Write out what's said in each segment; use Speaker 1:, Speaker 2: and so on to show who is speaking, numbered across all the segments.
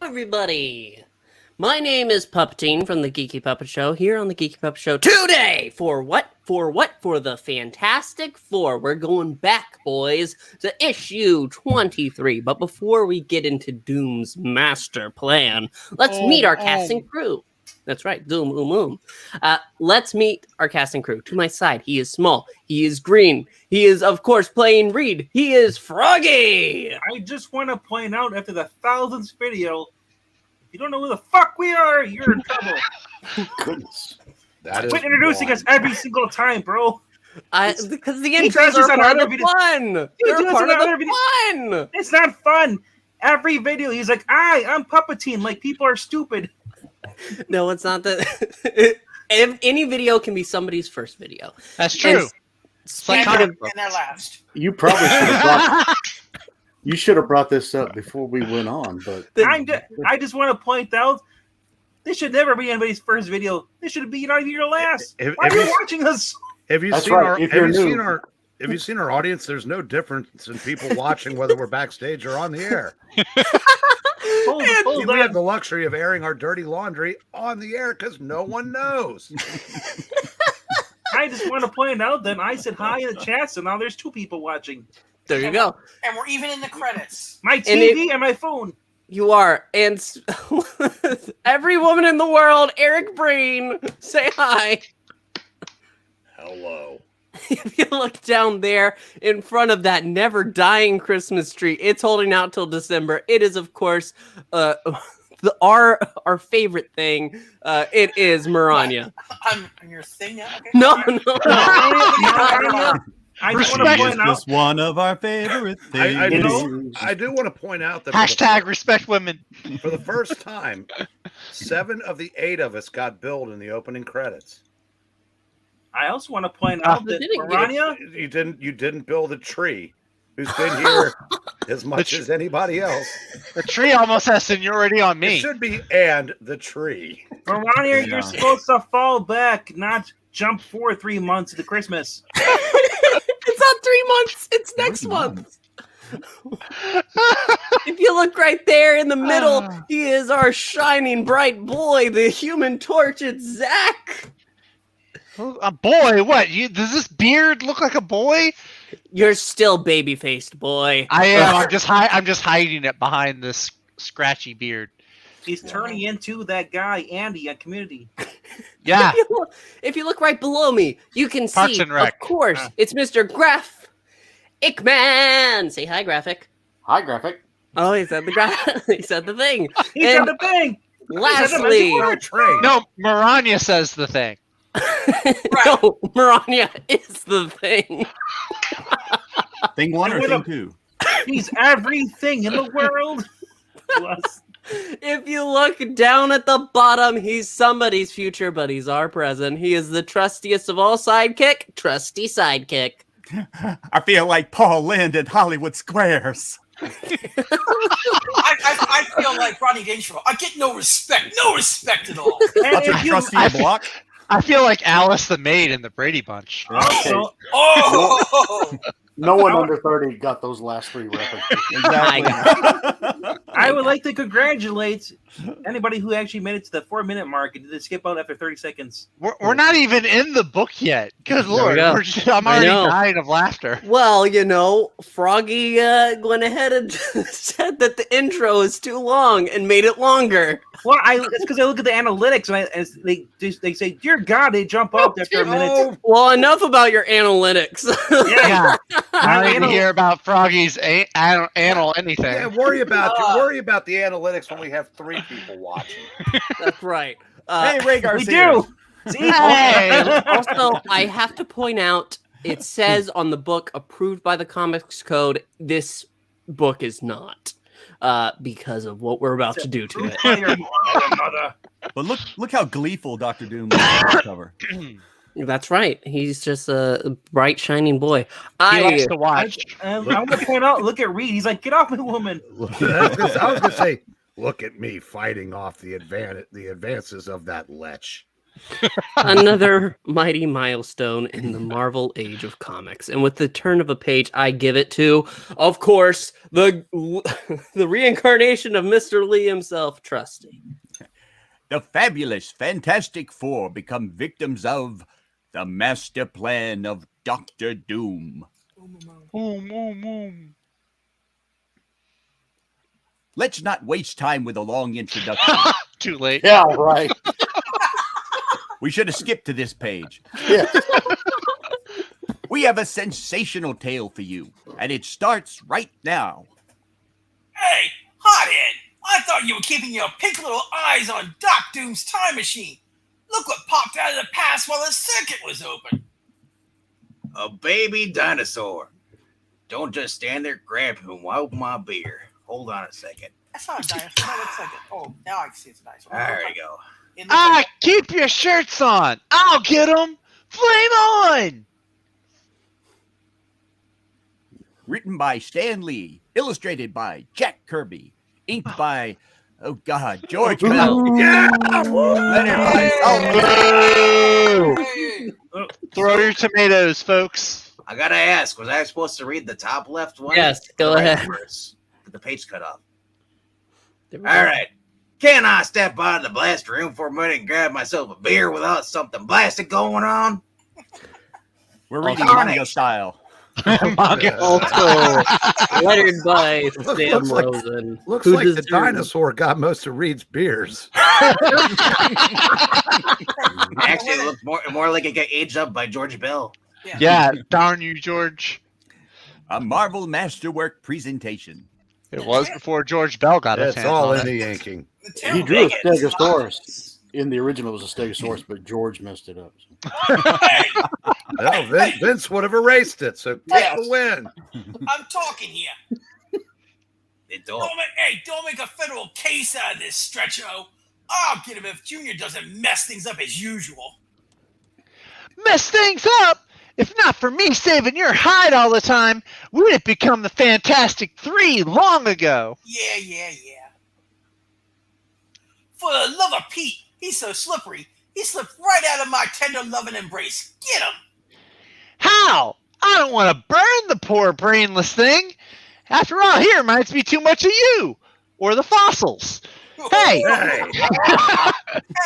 Speaker 1: everybody. My name is Puppetine from the Geeky Puppet Show, here on the Geeky Puppet Show today. For what? For the Fantastic Four. We're going back, boys, to issue 23. But before we get into Doom's master plan, let's meet our cast and crew. That's right, Doom. Let's meet our cast and crew. To my side, he is small. He is green. He is, of course, playing Reed. He is Froggy.
Speaker 2: I just want to point out, after the 1000th video, if you don't know who the fuck we are, you're in trouble.
Speaker 3: Goodness.
Speaker 2: Quit introducing us every single time, bro.
Speaker 1: Because the intros are part of the fun. They're part of the fun.
Speaker 2: It's not fun. Every video, he's like, I'm Puppetine. Like, people are stupid.
Speaker 1: No, it's not that. Any video can be somebody's first video.
Speaker 4: That's true.
Speaker 5: And their last.
Speaker 3: You probably should have brought. You should have brought this up before we went on, but
Speaker 2: I just want to point out, this should never be anybody's first video. This should be not even your last. Why are you watching us?
Speaker 6: Have you seen our audience? There's no difference in people watching whether we're backstage or on the air. We have the luxury of airing our dirty laundry on the air because no one knows.
Speaker 2: I just want to point out that I said hi in the chat, so now there's 2 people watching.
Speaker 1: There you go.
Speaker 5: And we're even in the credits.
Speaker 2: My TV and my phone.
Speaker 1: You are. And every woman in the world, Eric Breen, say hi.
Speaker 6: Hello.
Speaker 1: If you look down there in front of that never dying Christmas tree, it's holding out till December. It is, of course, our favorite thing. It is Maranya.
Speaker 5: I'm your thing now? Okay.
Speaker 1: No.
Speaker 2: I just want to point out,
Speaker 7: just one of our favorite things.
Speaker 6: I do want to point out that
Speaker 4: Hashtag respect women.
Speaker 6: For the first time, 7 of the 8 of us got billed in the opening credits.
Speaker 2: I also want to point out that Maranya,
Speaker 6: you didn't build a tree, who's been here as much as anybody else.
Speaker 4: The tree almost has seniority on me.
Speaker 6: It should be and the tree.
Speaker 2: Maranya, you're supposed to fall back, not jump forward 3 months to Christmas.
Speaker 1: It's not 3 months. It's next month. If you look right there in the middle, he is our shining bright boy, the Human Torch. It's Zach.
Speaker 4: A boy? What? Does this beard look like a boy?
Speaker 1: You're still baby-faced, boy.
Speaker 4: I am. I'm just hiding it behind this scratchy beard.
Speaker 2: He's turning into that guy, Andy, on Community.
Speaker 4: Yeah.
Speaker 1: If you look right below me, you can
Speaker 4: Parks
Speaker 1: see,
Speaker 4: and Rec.
Speaker 1: Of course, it's Mr. Graph Ickman. Say hi, Graphic.
Speaker 3: Hi, Graphic.
Speaker 1: Oh, he said the he said the thing.
Speaker 2: He said the thing.
Speaker 1: Lastly,
Speaker 4: no, Maranya says the thing.
Speaker 1: No, Maranya is the thing.
Speaker 7: Thing 1 or thing 2?
Speaker 2: He's everything in the world. Plus.
Speaker 1: If you look down at the bottom, he's somebody's future, but he's our present. He is the trustiest of all sidekick, trusty sidekick.
Speaker 7: I feel like Paul Lynde in Hollywood Squares.
Speaker 5: I feel like Ronnie Dangerfield. I get no respect at all.
Speaker 7: Trustee block.
Speaker 4: I feel like Alice the Maid in the Brady Bunch.
Speaker 3: No one under 30 got those last 3 references.
Speaker 7: Exactly.
Speaker 2: I would like to congratulate anybody who actually made it to the 4-minute mark and did skip out after 30 seconds.
Speaker 4: We're not even in the book yet. Good Lord. I'm already dying of laughter.
Speaker 1: Well, Froggy went ahead and said that the intro is too long and made it longer.
Speaker 2: Well, it's because I look at the analytics and they say, "Dear God," they jump up after a minute.
Speaker 1: Well, enough about your analytics.
Speaker 4: Yeah. I don't even hear about Froggy's anal anything.
Speaker 6: Yeah, worry about the analytics when we have 3 people watching.
Speaker 1: That's right.
Speaker 7: Hey, Rhaegar's
Speaker 2: we
Speaker 7: here.
Speaker 2: do. See?
Speaker 1: Hey. Also, I have to point out, it says on the book approved by the Comics Code. This book is not. Because of what we're about to do to it.
Speaker 7: But look how gleeful Dr. Doom is on the cover.
Speaker 1: That's right. He's just a bright, shining boy.
Speaker 4: He likes to watch.
Speaker 2: I want to point out, look at Reed. He's like, "Get off me, woman."
Speaker 6: I was going to say, look at me fighting off the advances of that lech.
Speaker 1: Another mighty milestone in the Marvel age of comics. And with the turn of a page, I give it to, of course, the reincarnation of Mr. Lee himself, Trusty.
Speaker 7: The fabulous Fantastic Four become victims of the master plan of Doctor Doom. Let's not waste time with a long introduction.
Speaker 4: Too late.
Speaker 3: Yeah, right.
Speaker 7: We should have skipped to this page.
Speaker 3: Yeah.
Speaker 7: We have a sensational tale for you, and it starts right now.
Speaker 5: Hey, hothead! I thought you were keeping your pink little eyes on Doc Doom's time machine. Look what popped out of the past while the circuit was open.
Speaker 8: A baby dinosaur. Don't just stand there, grab him while my beer. Hold on a second.
Speaker 5: That's not a dinosaur. That looks like it. Oh, now I can see it's a dinosaur.
Speaker 8: There you go.
Speaker 5: It looks like-
Speaker 4: Keep your shirts on. I'll get them. Flame on.
Speaker 7: Written by Stan Lee, illustrated by Jack Kirby, inked by, oh God, George Bell.
Speaker 6: Yeah!
Speaker 7: Lettered by
Speaker 5: Hey!
Speaker 4: Throw your tomatoes, folks.
Speaker 8: I gotta ask, was I supposed to read the top left one?
Speaker 1: Yes, go
Speaker 8: Right
Speaker 1: ahead.
Speaker 8: first? The page cut off.
Speaker 1: There we
Speaker 8: All
Speaker 1: go.
Speaker 8: right. Can I step out of the blast room for a minute and grab myself a beer without something blasted going on?
Speaker 7: We're reading
Speaker 8: darn
Speaker 7: manga
Speaker 8: it.
Speaker 7: style.
Speaker 1: Also lettered by Sam
Speaker 6: Looks like-
Speaker 1: Rosen.
Speaker 6: Looks
Speaker 1: who
Speaker 6: like the
Speaker 1: deserves-
Speaker 6: dinosaur got most of Reed's beers.
Speaker 8: Actually, it looks more like it got aged up by George Bell.
Speaker 4: Yeah, darn you, George.
Speaker 7: A Marvel Masterwork presentation.
Speaker 4: It was before George Bell got his
Speaker 6: It's
Speaker 4: hands
Speaker 6: all
Speaker 4: on
Speaker 6: in
Speaker 4: it.
Speaker 6: the inking.
Speaker 5: The tail
Speaker 3: He drew a
Speaker 5: bacon.
Speaker 3: Stegosaurus. In the original, it was a Stegosaurus, but George messed it up.
Speaker 5: Hey,
Speaker 6: Oh, Vince would have erased it, so take the win.
Speaker 5: I'm talking here.
Speaker 8: It don't.
Speaker 5: Don't make a federal case out of this, Stretcho. I'll get him if Junior doesn't mess things up as usual.
Speaker 4: Mess things up. If not for me saving your hide all the time, we'd have become the Fantastic Three long ago.
Speaker 5: Yeah. For the love of Pete, he's so slippery. He slipped right out of my tender loving embrace. Get him!
Speaker 4: How? I don't want to burn the poor brainless thing. After all, he reminds me too much of you. Or the fossils. Hey!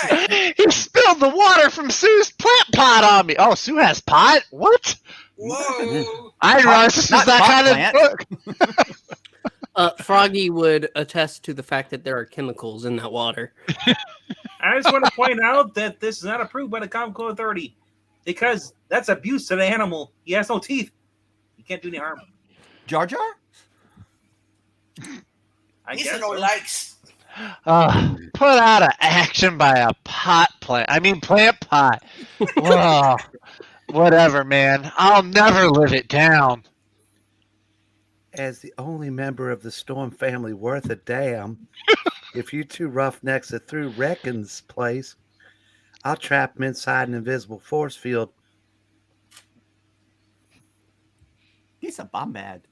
Speaker 5: Hey!
Speaker 4: He spilled the water from Sue's plant pot on me. Oh, Sue has pot? What?
Speaker 5: Whoa!
Speaker 4: I didn't realize this was
Speaker 7: Not
Speaker 4: that
Speaker 7: pot
Speaker 4: kind
Speaker 7: plant.
Speaker 4: of book.
Speaker 1: Froggy would attest to the fact that there are chemicals in that water.
Speaker 2: I just want to point out that this is not approved by the Comic Code Authority because that's abuse to the animal. He has no teeth. He can't do any harm.
Speaker 7: Jar Jar?
Speaker 2: I
Speaker 5: He's
Speaker 2: guess
Speaker 5: no
Speaker 2: so.
Speaker 5: likes.
Speaker 4: Put out of action by a plant pot. Whoa. Whatever, man. I'll never live it down.
Speaker 6: As the only member of the Storm family worth a damn, if you two roughnecks are through Reckon's place, I'll trap him inside an invisible force field.
Speaker 7: He's a bombad.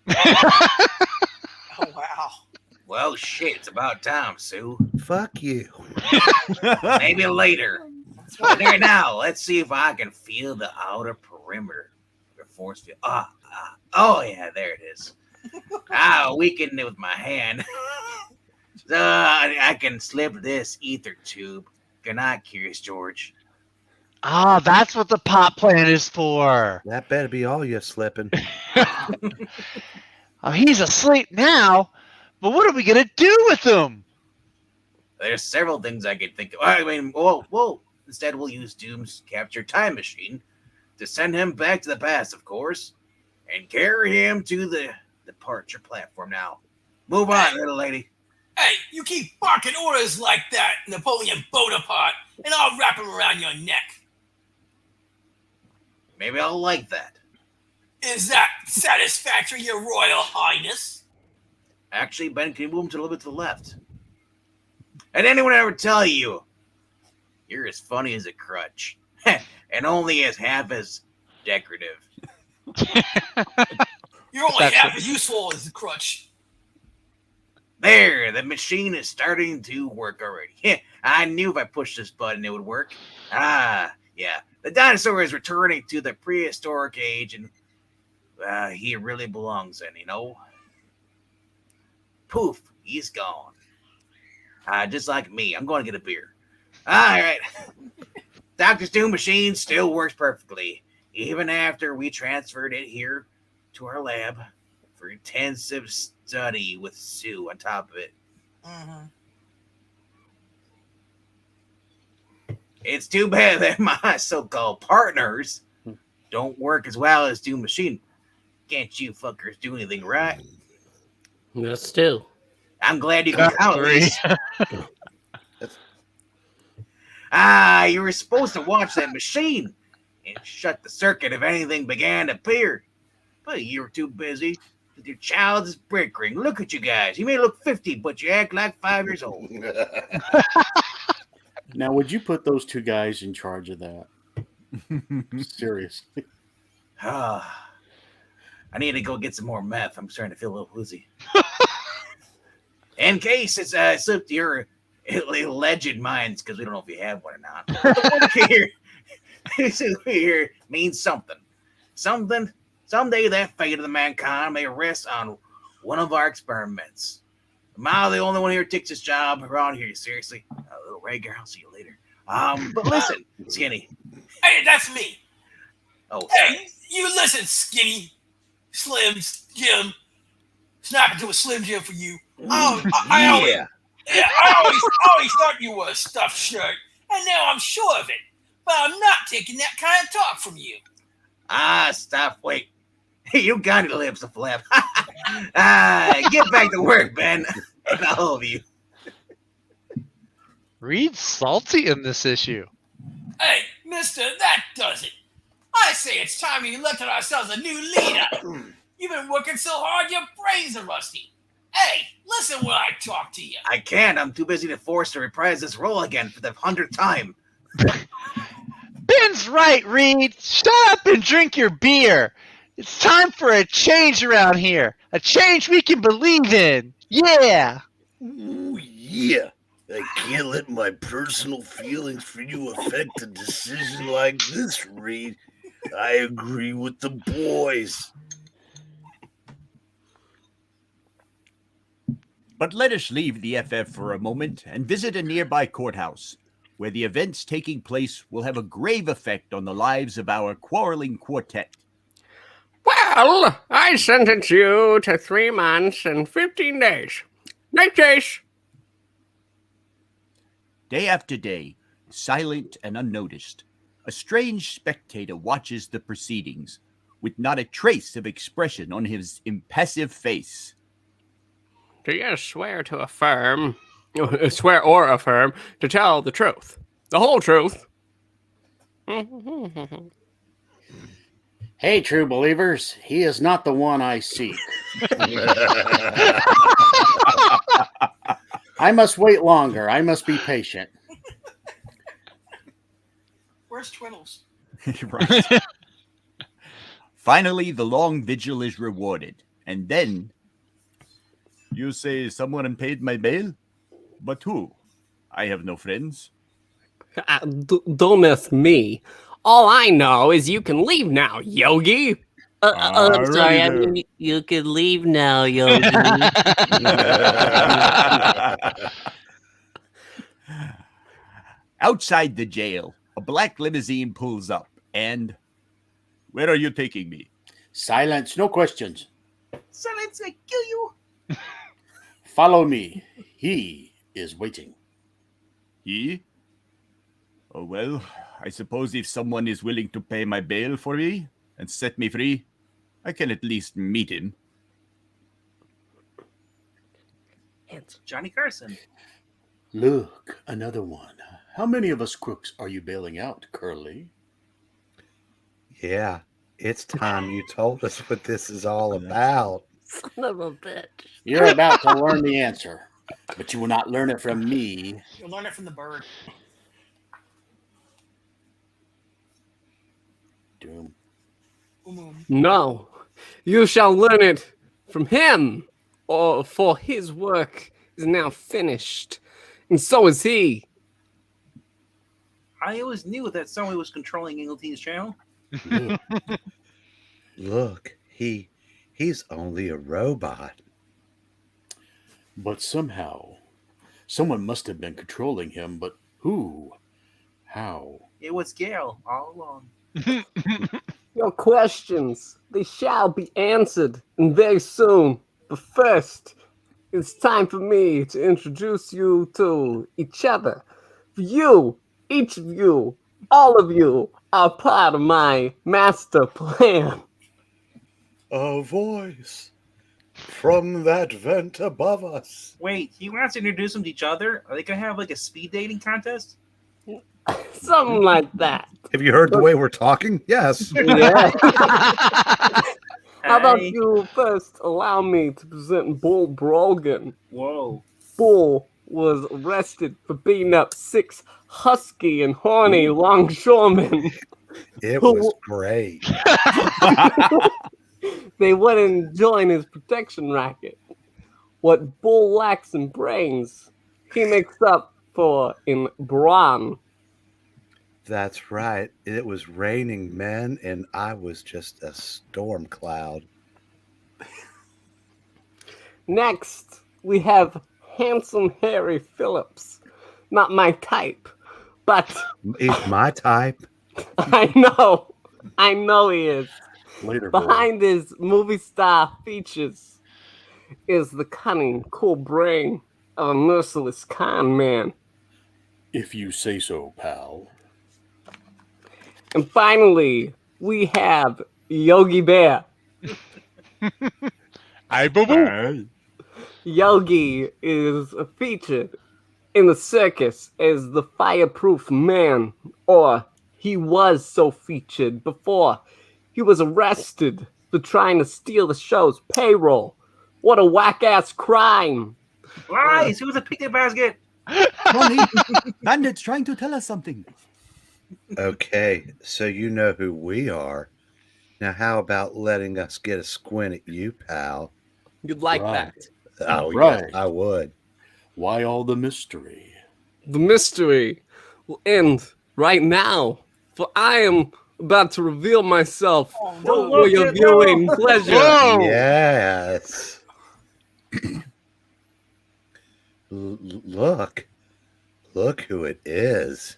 Speaker 5: Oh, wow.
Speaker 8: Well, shit, it's about time, Sue.
Speaker 6: Fuck you.
Speaker 8: Maybe later. But there now, let's see if I can feel the outer perimeter of the force field. Oh, yeah, there it is. Weakened it with my hand. So I can slip this ether tube. You're not curious, George.
Speaker 4: Ah, that's what the pot plant is for.
Speaker 6: That better be all you're slipping.
Speaker 4: Oh, he's asleep now, but what are we going to do with him?
Speaker 8: There's several things I could think of. I mean, whoa. Instead, we'll use Doom's capture time machine to send him back to the past, of course, and carry him to the departure platform now. Move on, little lady.
Speaker 5: Hey, you keep barking orders like that, Napoleon Bonaparte, and I'll wrap him around your neck.
Speaker 8: Maybe I'll like that.
Speaker 5: Is that satisfactory, Your Royal Highness?
Speaker 8: Actually, Ben, can you move him to a little bit to the left? And anyone ever tell you you're as funny as a crutch and only as half as decorative?
Speaker 5: You're only half as useful as the crutch.
Speaker 8: There, the machine is starting to work already. I knew if I pushed this button, it would work. Ah, yeah. The dinosaur is returning to the prehistoric age, and he really belongs in, you know? Poof, he's gone. Just like me. I'm going to get a beer. All right. Dr. Doom machine still works perfectly, even after we transferred it here to our lab for intensive study with Sue on top of it.
Speaker 5: Mm-hmm.
Speaker 8: It's too bad that my so-called partners don't work as well as Doom Machine. Can't you fuckers do anything right?
Speaker 1: Yes, too.
Speaker 8: I'm glad you can count at
Speaker 4: Agree.
Speaker 8: least. You were supposed to watch that machine and shut the circuit if anything began to appear. But you were too busy with your child's brick ring. Look at you guys. You may look 50, but you act like 5 years old.
Speaker 3: Now, would you put those two guys in charge of that? Seriously.
Speaker 8: I need to go get some more meth. I'm starting to feel a little woozy. In case it's slipped to your alleged minds, because we don't know if you have one or not. The one here means something. Someday that fate of the mankind may rest on one of our experiments. Am I the only one here who takes this job around here? Seriously? Little Rager, I'll see you later. But listen, Skinny.
Speaker 5: Hey, that's me.
Speaker 8: Oh,
Speaker 5: Hey, you listen, Skinny, Slim, Jim. Snap into a Slim Jim for you. I always thought you were a stuffed shirt, and now I'm sure of it. But I'm not taking that kind of talk from you.
Speaker 8: Stop, wait. You got your lips to flap. Get back to work, Ben. And all of you.
Speaker 4: Reed's salty in this issue.
Speaker 5: Hey, mister, that does it. I say it's time we elected ourselves a new leader. You've been working so hard, your brains are rusty. Hey, listen when I talk to you.
Speaker 8: I can't. I'm too busy to force to reprise this role again for the 100th time.
Speaker 4: Ben's right, Reed. Shut up and drink your beer. It's time for a change around here. A change we can believe in. Yeah.
Speaker 9: Ooh, yeah. I can't let my personal feelings for you affect a decision like this, Reed. I agree with the boys.
Speaker 7: But let us leave the FF for a moment and visit a nearby courthouse, where the events taking place will have a grave effect on the lives of our quarreling quartet.
Speaker 1: Well, I sentence you to 3 months and 15 days. Next case.
Speaker 7: Day after day, silent and unnoticed, a strange spectator watches the proceedings, with not a trace of expression on his impassive face.
Speaker 1: Do you swear to affirm, swear or affirm, to tell the truth, the whole truth?
Speaker 3: Hey, true believers, he is not the one I seek. I must wait longer. I must be patient.
Speaker 5: Where's Twiddles?
Speaker 7: Right. Finally, the long vigil is rewarded, and then... You say someone paid my bail? But who? I have no friends.
Speaker 1: Don't miss me. All I know is you can leave now, Yogi. I'm sorry, I mean, you can leave now, Yogi.
Speaker 7: Outside the jail, a black limousine pulls up, and... Where are you taking me?
Speaker 3: Silence, no questions.
Speaker 8: Silence, I kill you.
Speaker 3: Follow me. He is waiting.
Speaker 7: He? Oh, well, I suppose if someone is willing to pay my bail for me and set me free, I can at least meet him.
Speaker 2: Johnny Carson.
Speaker 3: Look, another one. How many of us crooks are you bailing out, Curly?
Speaker 6: Yeah, it's time you told us what this is all about.
Speaker 1: Son of a bitch.
Speaker 3: You're about to learn the answer, but you will not learn it from me.
Speaker 5: You'll learn it from the bird.
Speaker 3: Doom.
Speaker 1: No, you shall learn it from him for his work is now finished, and so is he.
Speaker 2: I always knew that someone was controlling Engelteen's channel.
Speaker 6: Look, he's only a robot.
Speaker 3: But somehow, someone must have been controlling him, but who? How?
Speaker 2: It was Gale all along.
Speaker 1: Your questions, they shall be answered, and very soon. But first, it's time for me to introduce you to each other. For you, each of you, all of you, are part of my master plan.
Speaker 9: A voice from that vent above us.
Speaker 2: Wait, he wants to introduce them to each other? Are they going to have like a speed dating contest?
Speaker 1: Something like that.
Speaker 6: Have you heard the way we're talking? Yes.
Speaker 1: Yeah. How about
Speaker 2: Hey.
Speaker 1: you first allow me to present Bull Brogan?
Speaker 2: Whoa.
Speaker 1: Bull was arrested for beating up 6 husky and horny longshoremen.
Speaker 6: It was great.
Speaker 1: They wouldn't join his protection racket. What Bull lacks in brains, he makes up for in brawn.
Speaker 6: That's right. It was raining men, and I was just a storm cloud.
Speaker 1: Next, we have handsome Harry Phillips. Not my type, but
Speaker 6: He's my type.
Speaker 1: I know he is.
Speaker 3: Later, boy.
Speaker 1: Behind his movie star features is the cunning, cool brain of a merciless con man.
Speaker 3: If you say so, pal.
Speaker 1: And finally, we have Yogi Bear.
Speaker 4: I boo.
Speaker 1: Yogi is featured in the circus as the fireproof man, or he was so featured before he was arrested for trying to steal the show's payroll. What a whack-ass crime.
Speaker 2: Lies! It was a picnic basket!
Speaker 7: Ronnie, Bandit's trying to tell us something.
Speaker 6: Okay, so you know who we are. Now, how about letting us get a squint at you, pal?
Speaker 1: You'd like
Speaker 3: Right.
Speaker 1: that.
Speaker 6: Oh,
Speaker 3: Right.
Speaker 6: yes, I would.
Speaker 3: Why all the mystery?
Speaker 1: The mystery will end right now, for I am about to reveal myself
Speaker 2: Don't
Speaker 1: for
Speaker 2: look
Speaker 1: your
Speaker 2: at
Speaker 1: viewing
Speaker 2: no.
Speaker 1: pleasure.
Speaker 4: Whoa!
Speaker 6: Yes. Look who it is.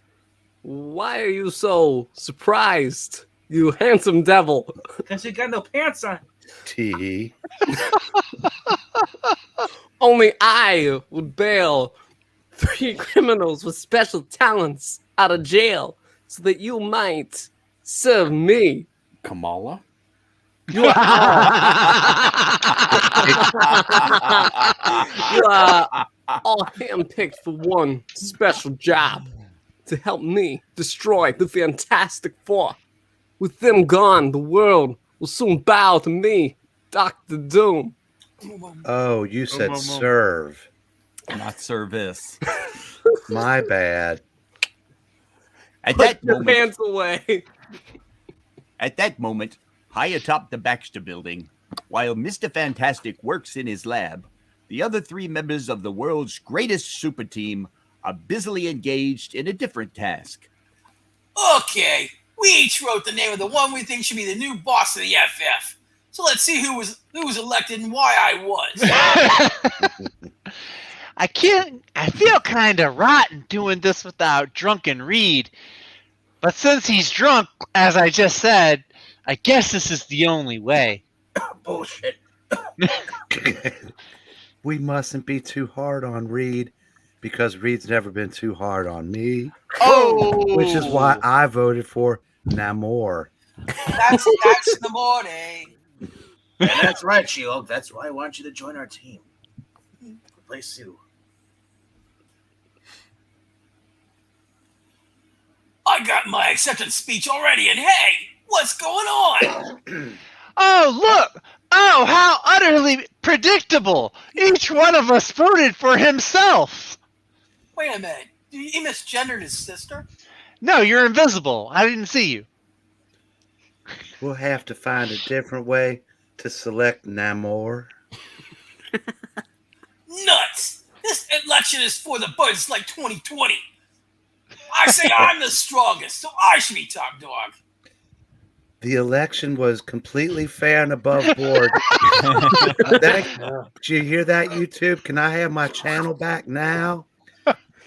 Speaker 1: Why are you so surprised, you handsome devil?
Speaker 2: Because you got no pants on.
Speaker 6: T.
Speaker 1: Only I would bail 3 criminals with special talents out of jail so that you might serve me.
Speaker 3: Kamala?
Speaker 1: You are all handpicked for one special job to help me destroy the Fantastic Four. With them gone, the world will soon bow to me, Dr. Doom.
Speaker 6: Oh, you said
Speaker 4: boom.
Speaker 6: serve.
Speaker 7: Not service.
Speaker 6: My bad.
Speaker 7: At
Speaker 1: Put
Speaker 7: that
Speaker 1: your
Speaker 7: moment,
Speaker 1: hands away.
Speaker 7: high atop the Baxter building, while Mr. Fantastic works in his lab, the other 3 members of the world's greatest super team are busily engaged in a different task.
Speaker 5: Okay, we each wrote the name of the one we think should be the new boss of the FF. So let's see who was elected and why I was.
Speaker 4: I feel kind of rotten doing this without drunken Reed. But since he's drunk, as I just said, I guess this is the only way.
Speaker 8: Bullshit.
Speaker 6: We mustn't be too hard on Reed because Reed's never been too hard on me,
Speaker 4: Oh!
Speaker 6: which is why I voted for Namor.
Speaker 5: That's the morning.
Speaker 8: And that's right, She-Hulk. That's why I want you to join our team. Replace Sue.
Speaker 5: I got my acceptance speech already, and hey, what's going on?
Speaker 4: Oh, look! Oh, how utterly predictable! Each one of us voted for himself!
Speaker 5: Wait a minute. He misgendered his sister?
Speaker 4: No, you're invisible. I didn't see you.
Speaker 6: We'll have to find a different way to select Namor.
Speaker 5: election is for the birds. It's like 2020. I say I'm the strongest, so I should be top dog.
Speaker 6: The election was completely fair and above board. Did you hear that, YouTube? Can I have my channel back now?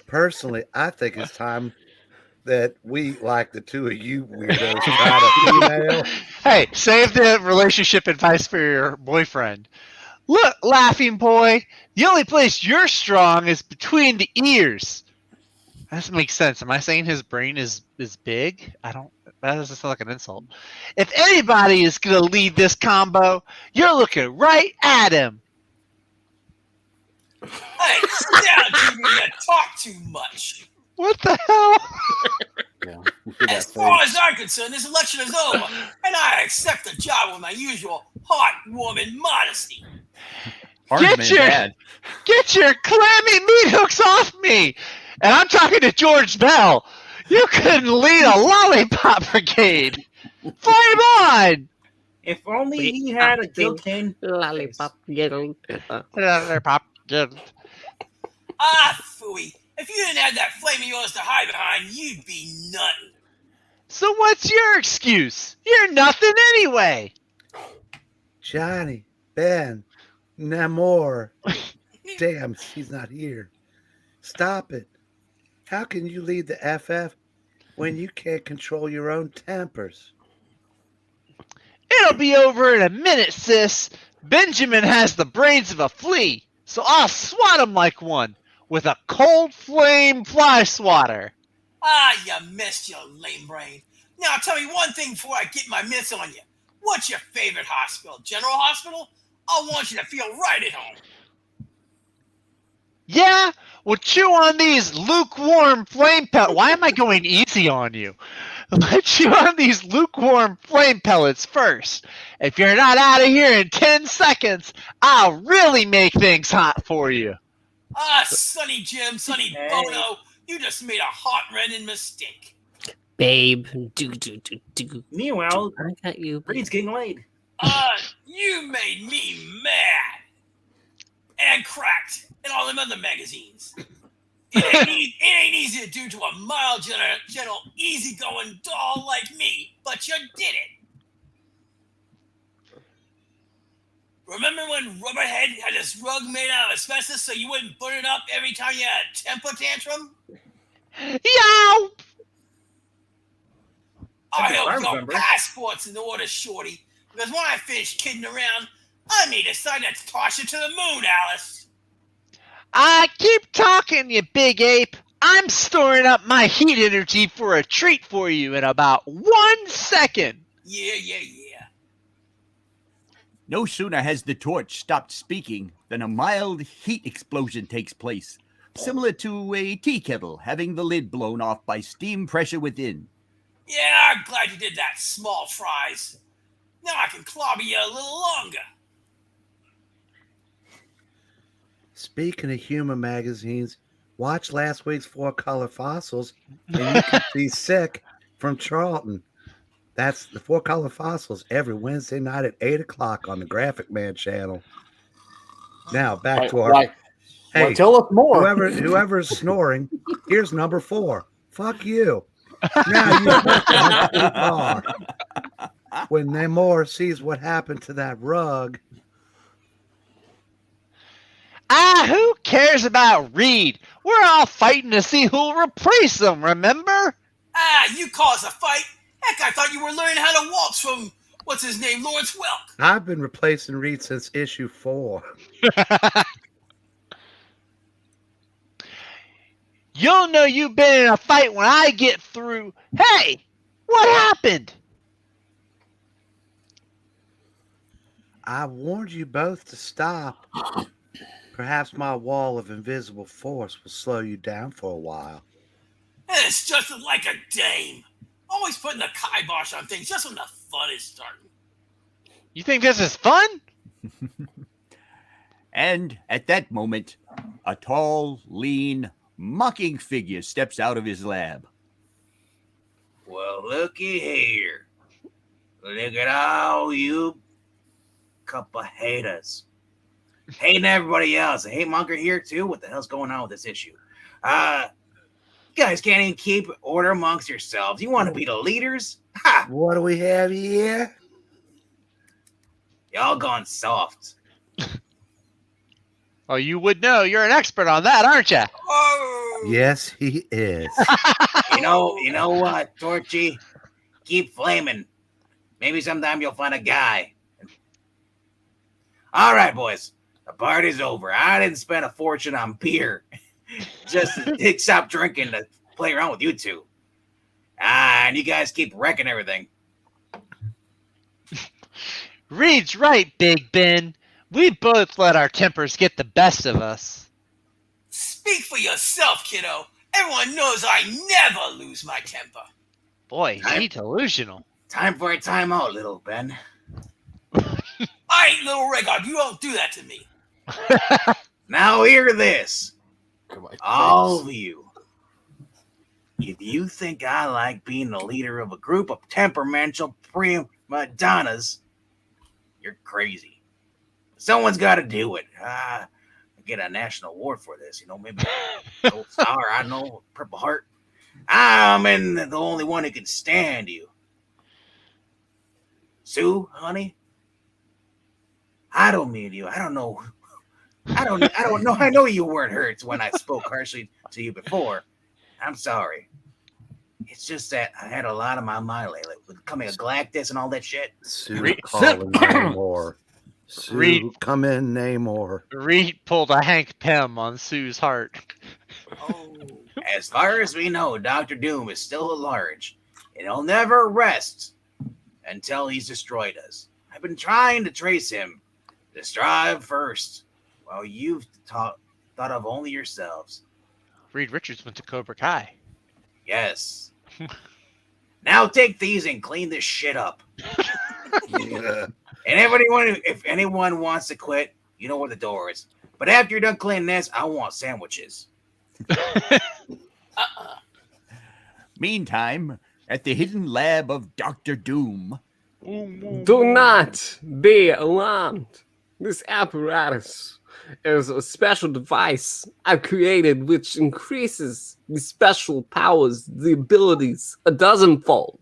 Speaker 6: Personally, I think it's time that we, like the two of you weirdos, try to email.
Speaker 4: Hey, save the relationship advice for your boyfriend. Look, laughing boy, the only place you're strong is between the ears. That doesn't make sense. Am I saying his brain is big? I don't. That doesn't sound like an insult. If anybody is gonna lead this combo, you're looking right at him.
Speaker 5: Hey, sit down, Junior. You talk too much.
Speaker 4: What the hell?
Speaker 3: Yeah.
Speaker 5: As far as I'm concerned, this election is over, and I accept the job with my usual heartwarming modesty.
Speaker 4: Get your clammy meat hooks off me! And I'm talking to George Bell. You couldn't lead a lollipop brigade. Flame on!
Speaker 2: If only he had a guillotine.
Speaker 1: Lollipop giggle.
Speaker 4: Lollipop.
Speaker 5: Ah, phooey. If you didn't have that flame of yours to hide behind, you'd be nothing.
Speaker 4: So what's your excuse? You're nothing anyway.
Speaker 6: Johnny, Ben, Namor. Damn, she's not here. Stop it. How can you lead the FF when you can't control your own tempers?
Speaker 4: It'll be over in a minute, sis. Benjamin has the brains of a flea, so I'll swat him like one with a cold flame fly swatter.
Speaker 5: Ah, you missed your lame brain. Now tell me one thing before I get my mitts on you. What's your favorite hospital? General Hospital? I want you to feel right at home.
Speaker 4: Yeah? Well, chew on these lukewarm flame pellets. Why am I going easy on you? Let's chew on these lukewarm flame pellets first. If you're not out of here in 10 seconds, I'll really make things hot for you.
Speaker 5: Ah, Sonny Jim, Sonny Bono, you just made a heart-rending mistake.
Speaker 1: Babe, do.
Speaker 2: Meanwhile,
Speaker 1: I got you.
Speaker 2: Reed's getting laid.
Speaker 5: You made me mad. And cracked in all them other magazines. It ain't easy to do to a mild, gentle, easygoing doll like me, but you did it. Remember when Rubberhead had this rug made out of asbestos so you wouldn't burn it up every time you had a temper tantrum?
Speaker 4: Yow!
Speaker 5: I hope your passport's in order, shorty, because when I finish kidding around, I may decide to toss you to the moon, Alice.
Speaker 4: I keep talking, you big ape. I'm storing up my heat energy for a treat for you in about 1 second.
Speaker 5: Yeah.
Speaker 7: No sooner has the torch stopped speaking than a mild heat explosion takes place, similar to a tea kettle having the lid blown off by steam pressure within.
Speaker 5: Yeah, I'm glad you did that, small fries. Now I can clobber you a little longer.
Speaker 6: Speaking of human magazines, watch last week's 4 Color Fossils and you can be sick from Charlton. That's the 4 Color Fossils every Wednesday night at 8 o'clock on the Graphic Man channel. Now back to our.
Speaker 3: Right.
Speaker 6: Hey,
Speaker 3: Well, tell us more.
Speaker 6: whoever's snoring, here's number 4. Fuck you. Now you are. When Namor sees what happened to that rug.
Speaker 4: Who cares about Reed? We're all fighting to see who'll replace him, remember?
Speaker 5: You caused a fight? Heck, I thought you were learning how to waltz from, what's his name, Lawrence Welk.
Speaker 6: I've been replacing Reed since issue 4.
Speaker 4: You'll know you've been in a fight when I get through. Hey, what happened?
Speaker 6: I warned you both to stop. Perhaps my wall of invisible force will slow you down for a while.
Speaker 5: It's just like a dame. Always putting the kibosh on things just when the fun is starting.
Speaker 4: You think this is fun?
Speaker 7: And at that moment, a tall, lean, mocking figure steps out of his lab.
Speaker 8: Well, looky here. Look at all you couple haters. hating everybody else. I hate Monker here too. What the hell's going on with this issue? You guys can't even keep order amongst yourselves. You want to be the leaders? Ha!
Speaker 6: What do we have here?
Speaker 8: Y'all gone soft.
Speaker 4: Oh, you would know. You're an expert on that, aren't you?
Speaker 5: Oh,
Speaker 6: Yes, he is.
Speaker 8: You know what, Torchy? Keep flaming. Maybe sometime you'll find a guy. All right, boys. The party's over. I didn't spend a fortune on beer just to stop drinking to play around with you two. And you guys keep wrecking everything.
Speaker 4: Reed's right, Big Ben. We both let our tempers get the best of us.
Speaker 5: speak for yourself, kiddo. Everyone knows I never lose my temper.
Speaker 4: Boy, he's delusional.
Speaker 8: Time for a timeout, little Ben.
Speaker 5: I ain't little Regard. You don't do that to me.
Speaker 8: Now hear this.
Speaker 3: Come on,
Speaker 8: All of you. If you think I like being the leader of a group of temperamental prima donnas, you're crazy. Someone's got to do it. I get a national award for this. Maybe a gold star. I know, Purple Heart. I'm the only one who can stand you. Sue, honey, I don't mean you. I don't know. I don't know. I know you weren't hurt when I spoke harshly to you before. I'm sorry. It's just that I had a lot on my mind lately with becoming a Galactus and all that shit.
Speaker 6: Sue, calling Namor. Sue, come in, Namor.
Speaker 4: Reed pulled a Hank Pym on Sue's heart.
Speaker 5: Oh.
Speaker 8: As far as we know, Dr. Doom is still at large, and he'll never rest until he's destroyed us. I've been trying to trace him, to strive first, while you've thought of only yourselves.
Speaker 4: Reed Richards went to Cobra Kai.
Speaker 8: Yes. Now take these and clean this shit up. And if anyone wants to quit, you know where the door is. But after you're done cleaning this, I want sandwiches.
Speaker 7: Meantime, at the hidden lab of Dr. Doom.
Speaker 1: Do not be alarmed. This apparatus is a special device I've created which increases the special powers, the abilities, a dozenfold.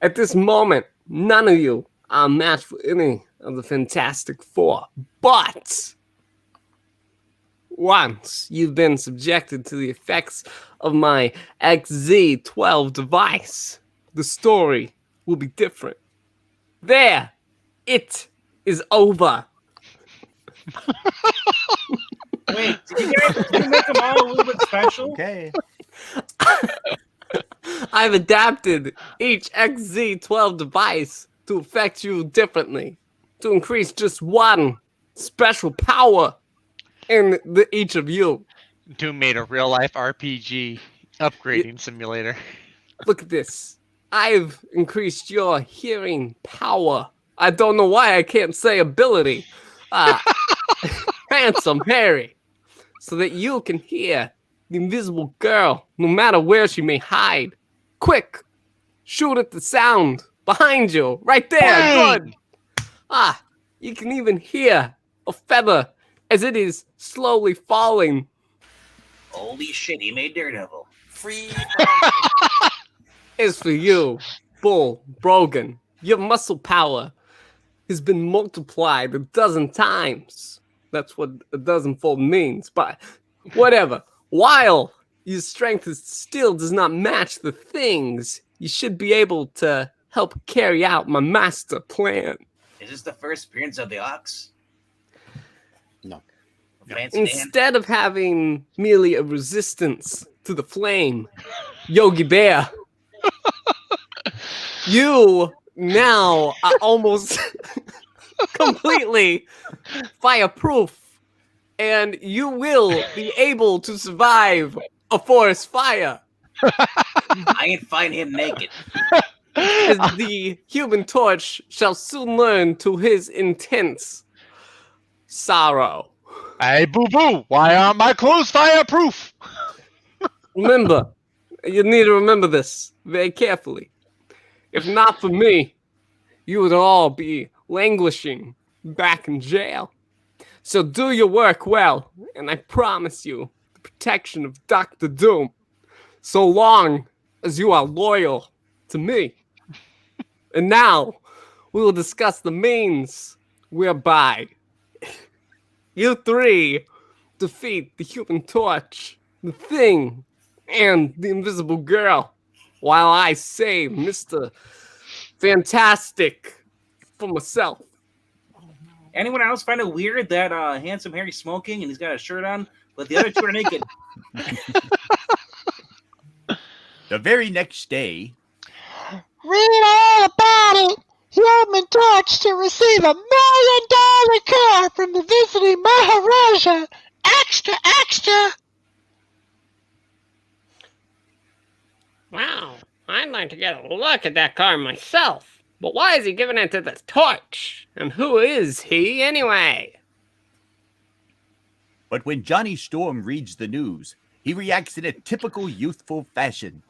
Speaker 1: At this moment, none of you are matched for any of the Fantastic Four, but once you've been subjected to the effects of my XZ12 device, the story will be different. There, it is over.
Speaker 2: Wait, did you make them all a little bit special?
Speaker 7: Okay.
Speaker 1: I've adapted each XZ12 device to affect you differently, to increase just one special power in each of you.
Speaker 4: Doom made a real-life RPG upgrading simulator.
Speaker 1: Look at this. I've increased your hearing power. I don't know why I can't say ability. Handsome Harry. So that you can hear the invisible girl, no matter where she may hide. Quick! Shoot at the sound behind you. Right there.
Speaker 4: Bang!
Speaker 1: Good. You can even hear a feather as it is slowly falling.
Speaker 8: Holy shit, he made Daredevil.
Speaker 5: Free.
Speaker 1: As for you, Bull Brogan, your muscle power has been multiplied 12 times. That's what a dozenfold means, but whatever. While your strength still does not match the things, you should be able to help carry out my master plan.
Speaker 8: Is this the first appearance of the Ox?
Speaker 3: No.
Speaker 8: Fancy Dan?
Speaker 1: Instead of having merely a resistance to the flame, Yogi Bear, you now are almost completely fireproof, and you will be able to survive a forest fire.
Speaker 8: I ain't find him naked.
Speaker 1: As the Human Torch shall soon learn to his intense sorrow.
Speaker 4: Hey, boo-boo, why aren't my clothes fireproof?
Speaker 1: Remember, you need to remember this very carefully. If not for me, you would all be languishing back in jail.
Speaker 10: So do your work well, and I promise you the protection of Dr. Doom, so long as you are loyal to me. And now, we will discuss the means whereby you three defeat the Human Torch, the Thing, and the Invisible Girl, while I save Mr. Fantastic for myself.
Speaker 2: Anyone else find it weird that Handsome Harry's smoking and he's got a shirt on, but the other two are naked?
Speaker 7: The very next day,
Speaker 4: Read all about it. Human Torch to receive $1 million car from the visiting Maharaja. Extra, extra.
Speaker 10: Wow, I'd like to get a look at that car myself. But why is he giving it to the Torch? And who is he anyway?
Speaker 7: but when Johnny Storm reads the news, he reacts in a typical youthful fashion.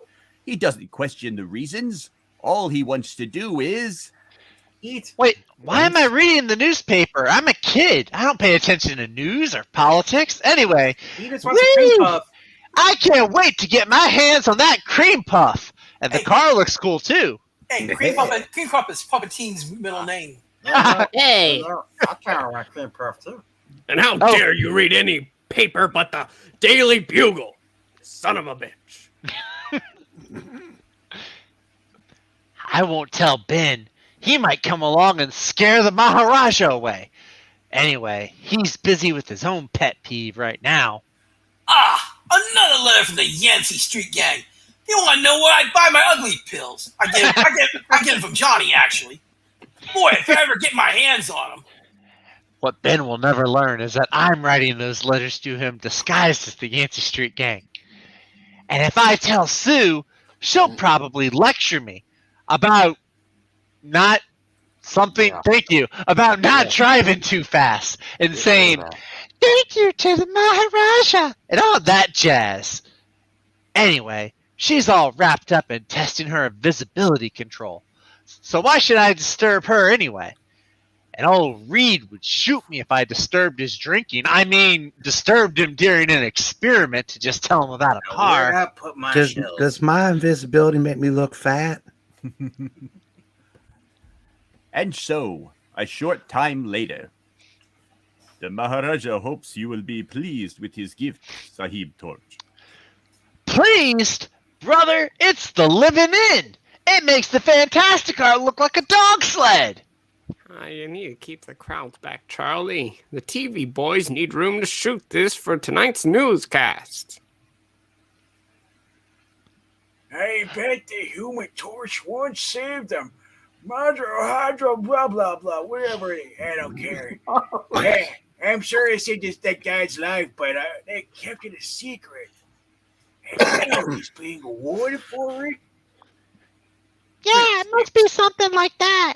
Speaker 7: He doesn't question the reasons. All he wants to do is
Speaker 2: eat.
Speaker 4: Wait, why am I reading the newspaper? I'm a kid. I don't pay attention to news or politics. Anyway,
Speaker 2: He just wants a cream puff.
Speaker 4: I can't wait to get my hands on that cream puff. And the car looks cool, too.
Speaker 5: Hey, Cream Puff is Puppeteen's middle name.
Speaker 1: Hey,
Speaker 8: I kind of like cream puff too.
Speaker 10: And how dare you read any paper but the Daily Bugle? Son of a bitch.
Speaker 4: I won't tell Ben. He might come along and scare the Maharaja away. Anyway, he's busy with his own pet peeve right now.
Speaker 5: Ah, another letter from the Yancey Street Gang. They want to know where I buy my ugly pills. I get them from Johnny, actually. Boy, if I ever get my hands on them.
Speaker 4: What Ben will never learn is that I'm writing those letters to him disguised as the Yancey Street Gang. And if I tell Sue, she'll probably lecture me about not something, about not driving too fast and saying, thank you to the Maharaja, and all that jazz. Anyway, she's all wrapped up in testing her invisibility control. So why should I disturb her anyway? And old Reed would shoot me if I disturbed his drinking. I mean, disturbed him during an experiment to just tell him about a car.
Speaker 8: Where'd I put my shells?
Speaker 6: Does my invisibility make me look fat?
Speaker 7: And so, a short time later, the Maharaja hopes you will be pleased with his gift, Sahib Torch.
Speaker 4: Pleased? Brother, it's the living in. It makes the Fantastic Car look like a dog sled.
Speaker 10: You need to keep the crowds back, Charlie. The TV boys need room to shoot this for tonight's newscast.
Speaker 9: I bet the Human Torch once saved them. Madra Hydro, blah, blah, blah, whatever it is. I don't care. Hey, I'm sure I saved that guy's life, but they kept it a secret. And he's being awarded for it?
Speaker 4: Yeah, it must be something like that.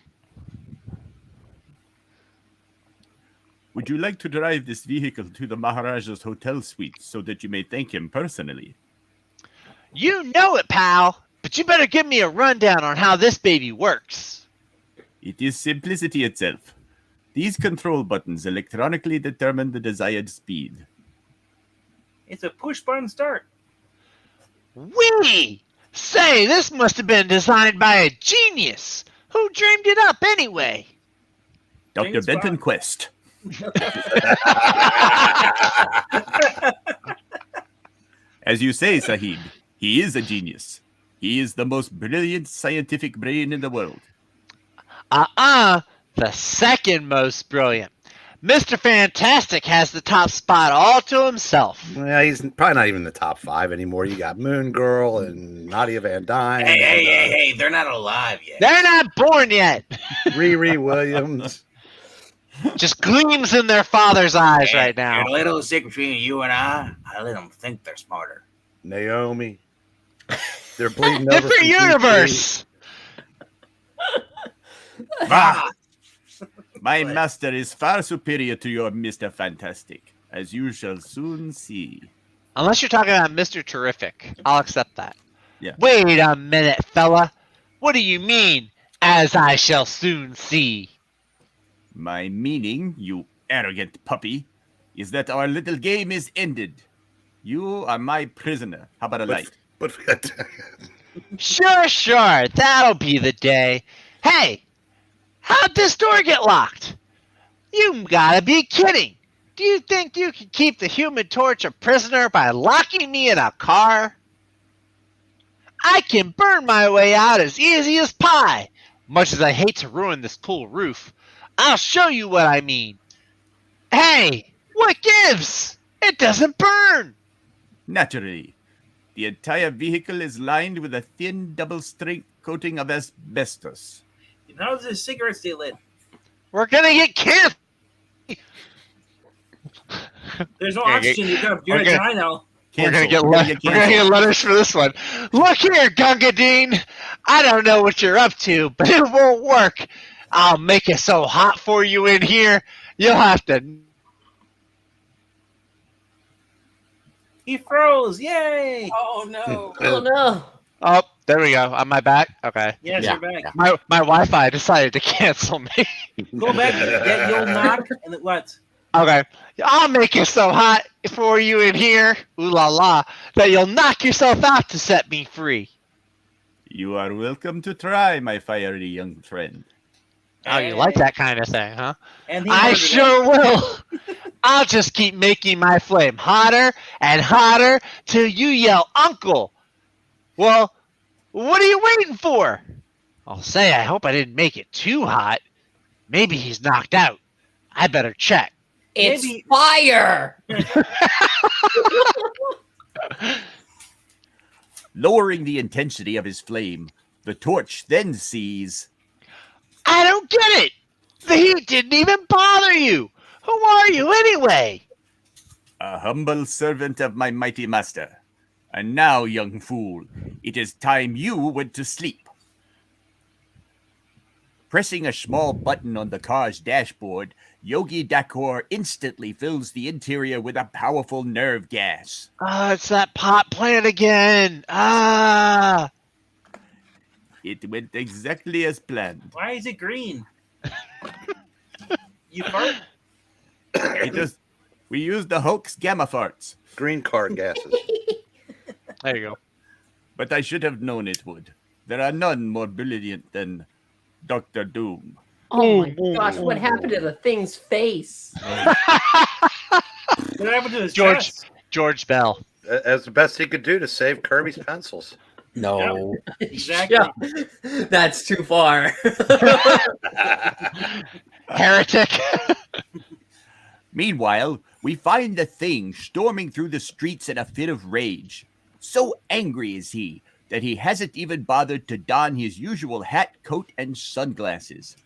Speaker 7: Would you like to drive this vehicle to the Maharaja's hotel suite so that you may thank him personally?
Speaker 4: You know it, pal. But you better give me a rundown on how this baby works.
Speaker 7: It is simplicity itself. These control buttons electronically determine the desired speed.
Speaker 2: It's a push-button start.
Speaker 4: Wee! Say, this must have been designed by a genius. Who dreamed it up anyway?
Speaker 7: Dr.
Speaker 2: James
Speaker 7: Benton
Speaker 2: Bond.
Speaker 7: Quest. As you say, Sahib, he is a genius. He is the most brilliant scientific brain in the world.
Speaker 4: The second most brilliant. Mr. Fantastic has the top spot all to himself.
Speaker 6: Yeah, he's probably not even the top 5 anymore. You got Moon Girl and Nadia Van Dyne.
Speaker 8: Hey, they're not alive yet.
Speaker 4: They're not born yet.
Speaker 6: Riri Williams.
Speaker 4: Just gleams in their father's eyes right now.
Speaker 8: And a little secret between you and I let them think they're smarter.
Speaker 6: Naomi. They're bleeding over.
Speaker 4: Different
Speaker 6: from
Speaker 4: universe.
Speaker 8: Ah,
Speaker 7: My master is far superior to your Mr. Fantastic, as you shall soon see.
Speaker 4: Unless you're talking about Mr. Terrific. I'll accept that.
Speaker 7: Yeah.
Speaker 4: Wait a minute, fella. What do you mean, as I shall soon see?
Speaker 7: My meaning, you arrogant puppy, is that our little game is ended. You are my prisoner. How about a light?
Speaker 6: But
Speaker 4: Sure. That'll be the day. Hey, how'd this door get locked? You gotta be kidding. Do you think you can keep the Human Torch a prisoner by locking me in a car? I can burn my way out as easy as pie. Much as I hate to ruin this cool roof, I'll show you what I mean. Hey, what gives? It doesn't burn.
Speaker 7: Naturally. The entire vehicle is lined with a thin double-strength coating of asbestos.
Speaker 2: How's the cigarette stay lit?
Speaker 4: We're gonna get canceled.
Speaker 2: There's no oxygen. You're gonna die now.
Speaker 4: We're gonna get letters for this one. Look here, Gungadine. I don't know what you're up to, but it won't work. I'll make it so hot for you in here, you'll have to.
Speaker 2: He froze! Yay!
Speaker 5: Oh no!
Speaker 1: Oh no!
Speaker 4: Oh, there we go. On my back. Okay.
Speaker 2: Yes,
Speaker 3: Yeah.
Speaker 2: you're back.
Speaker 4: My Wi-Fi decided to cancel me.
Speaker 2: Go back. Yeah, you'll knock and what?
Speaker 4: Okay. I'll make it so hot for you in here, ooh la la, that you'll knock yourself out to set me free.
Speaker 7: You are welcome to try, my fiery young friend.
Speaker 4: Oh, you like that kind of thing, huh?
Speaker 2: And he
Speaker 4: I
Speaker 2: murdered
Speaker 4: sure will. I'll just keep making my flame hotter and hotter till you yell, Uncle. Well, what are you waiting for? I'll say I hope I didn't make it too hot. Maybe he's knocked out. I better check.
Speaker 1: It's
Speaker 2: Maybe-
Speaker 1: fire!
Speaker 7: Lowering the intensity of his flame, the torch then sees
Speaker 4: I don't get it. The heat didn't even bother you. Who are you anyway?
Speaker 7: a humble servant of my mighty master. And now, young fool, it is time you went to sleep. Pressing a small button on the car's dashboard, Yogi Dakor instantly fills the interior with a powerful nerve gas.
Speaker 4: Ah, it's that pot plant again. Ah.
Speaker 7: It went exactly as planned.
Speaker 2: Why is it green? You fart?
Speaker 7: We used the Hulk's gamma farts,
Speaker 6: green card gases.
Speaker 4: There you go.
Speaker 7: but I should have known it would. There are none more brilliant than Dr. Doom.
Speaker 1: Oh my gosh, what happened to the thing's face?
Speaker 2: What happened to his chest?
Speaker 4: George Bell.
Speaker 6: As the best he could do to save Kirby's pencils.
Speaker 3: No.
Speaker 2: Exactly.
Speaker 1: Yeah, that's too far.
Speaker 4: Heretic.
Speaker 7: Meanwhile, we find the Thing storming through the streets in a fit of rage. So angry is he that he hasn't even bothered to don his usual hat, coat, and sunglasses.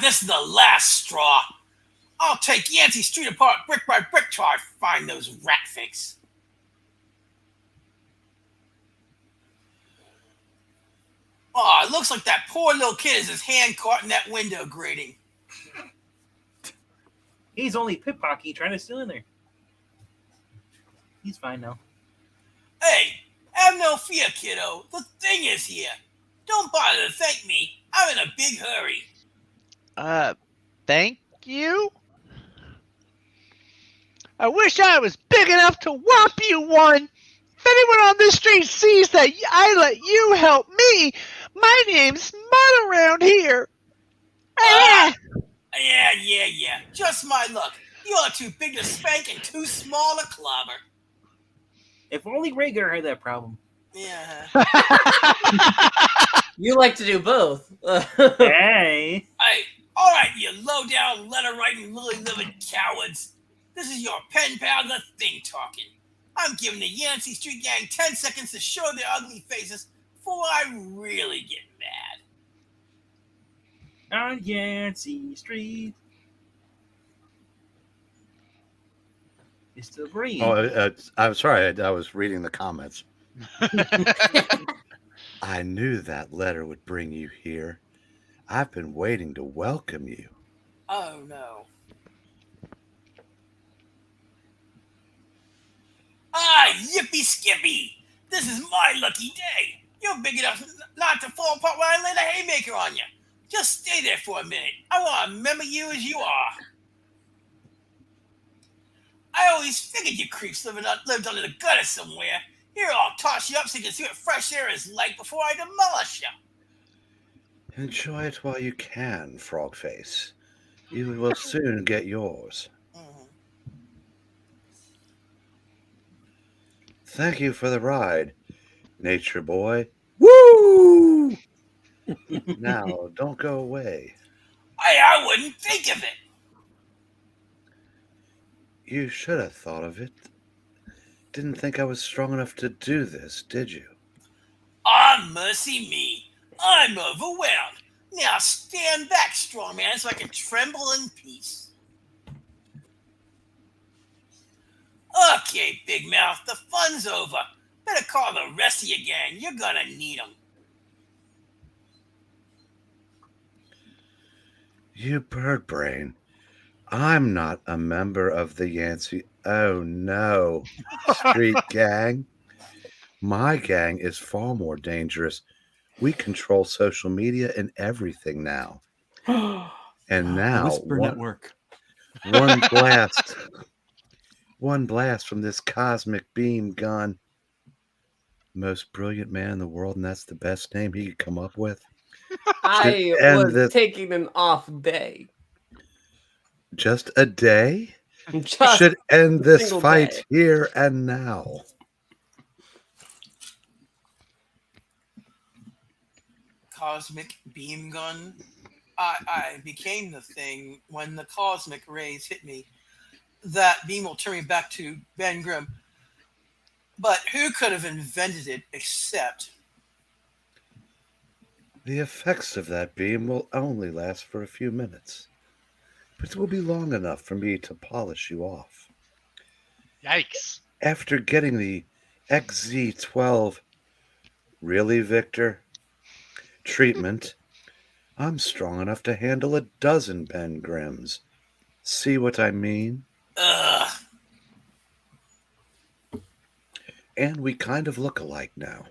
Speaker 5: This is the last straw. I'll take Yancey Street apart brick by brick till I find those rat fakes. It looks like that poor little kid has his hand caught in that window grating.
Speaker 2: He's only pickpocketing trying to steal in there. He's fine now.
Speaker 5: Hey, have no fear, kiddo. The Thing is here. Don't bother to thank me. I'm in a big hurry.
Speaker 4: Thank you? I wish I was big enough to whop you one. If anyone on this street sees that I let you help me, my name's mud around here.
Speaker 5: Yeah. Just my luck. You're too big to spank and too small to clobber.
Speaker 2: If only Rhaegar had that problem.
Speaker 5: Yeah.
Speaker 1: You like to do both.
Speaker 2: Hey.
Speaker 5: Hey, all right, you low-down, letter-writing, lily-livered cowards. This is your pen pal, the Thing talking. I'm giving the Yancey Street Gang 10 seconds to show their ugly faces before I really get mad.
Speaker 2: On Yancey Street. It's still green.
Speaker 6: Oh, I'm sorry. I was reading the comments. I knew that letter would bring you here. I've been waiting to welcome you.
Speaker 5: Oh, no. Yippee skippy! This is my lucky day. You're big enough not to fall apart when I land a haymaker on you. Just stay there for a minute. I want to remember you as you are. I always figured you creeps lived under the gutter somewhere. Here, I'll toss you up so you can see what fresh air is like before I demolish you.
Speaker 6: Enjoy it while you can, Frogface. You will soon get yours.
Speaker 5: Mhm.
Speaker 6: Thank you for the ride, Nature Boy.
Speaker 10: Woo!
Speaker 6: Now, don't go away.
Speaker 5: I wouldn't think of it.
Speaker 6: You should have thought of it. Didn't think I was strong enough to do this, did you?
Speaker 5: Ah, mercy me. I'm overwhelmed. Now stand back, strong man, so I can tremble in peace. Okay, Big Mouth, the fun's over. Better call the rest of your gang. You're gonna need them.
Speaker 6: You bird brain. I'm not a member of the Yancey. Oh no, street gang. My gang is far more dangerous. We control social media and everything now. And now,
Speaker 3: Whisper Network.
Speaker 6: one blast from this cosmic beam gun. Most brilliant man in the world, and that's the best name he could come up with.
Speaker 10: I
Speaker 6: end
Speaker 10: was
Speaker 6: this-
Speaker 10: taking an off day.
Speaker 6: Just a day?
Speaker 10: Just
Speaker 6: Should end this
Speaker 10: single
Speaker 6: fight
Speaker 10: day.
Speaker 6: here and now.
Speaker 5: Cosmic beam gun. I became the thing when the cosmic rays hit me. That beam will turn me back to Ben Grimm. But who could have invented it except...
Speaker 6: The effects of that beam will only last for a few minutes, but it will be long enough for me to polish you off.
Speaker 4: Yikes.
Speaker 6: After getting the XZ12, really, Victor? Treatment, I'm strong enough to handle a dozen Ben Grimms. See what I mean?
Speaker 5: Ugh.
Speaker 6: And we kind of look alike now.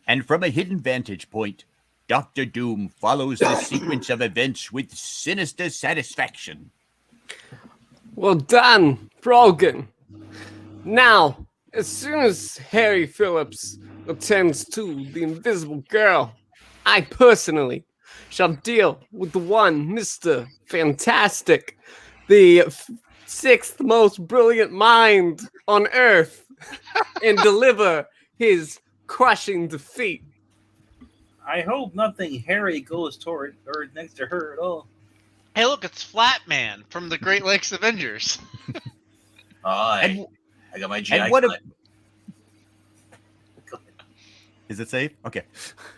Speaker 7: And from a hidden vantage point, Dr. Doom follows the sequence of events with sinister satisfaction.
Speaker 10: Well done, Brogan. Now, as soon as Harry Phillips attends to the invisible girl, I personally shall deal with the one Mr. Fantastic, the sixth most brilliant mind on Earth, and deliver his crushing defeat.
Speaker 2: I hope nothing hairy goes toward or next to her at all.
Speaker 4: Hey, look, it's Flatman from the Great Lakes Avengers.
Speaker 8: I got my GI
Speaker 7: And what
Speaker 8: cut.
Speaker 7: Is it safe? Okay.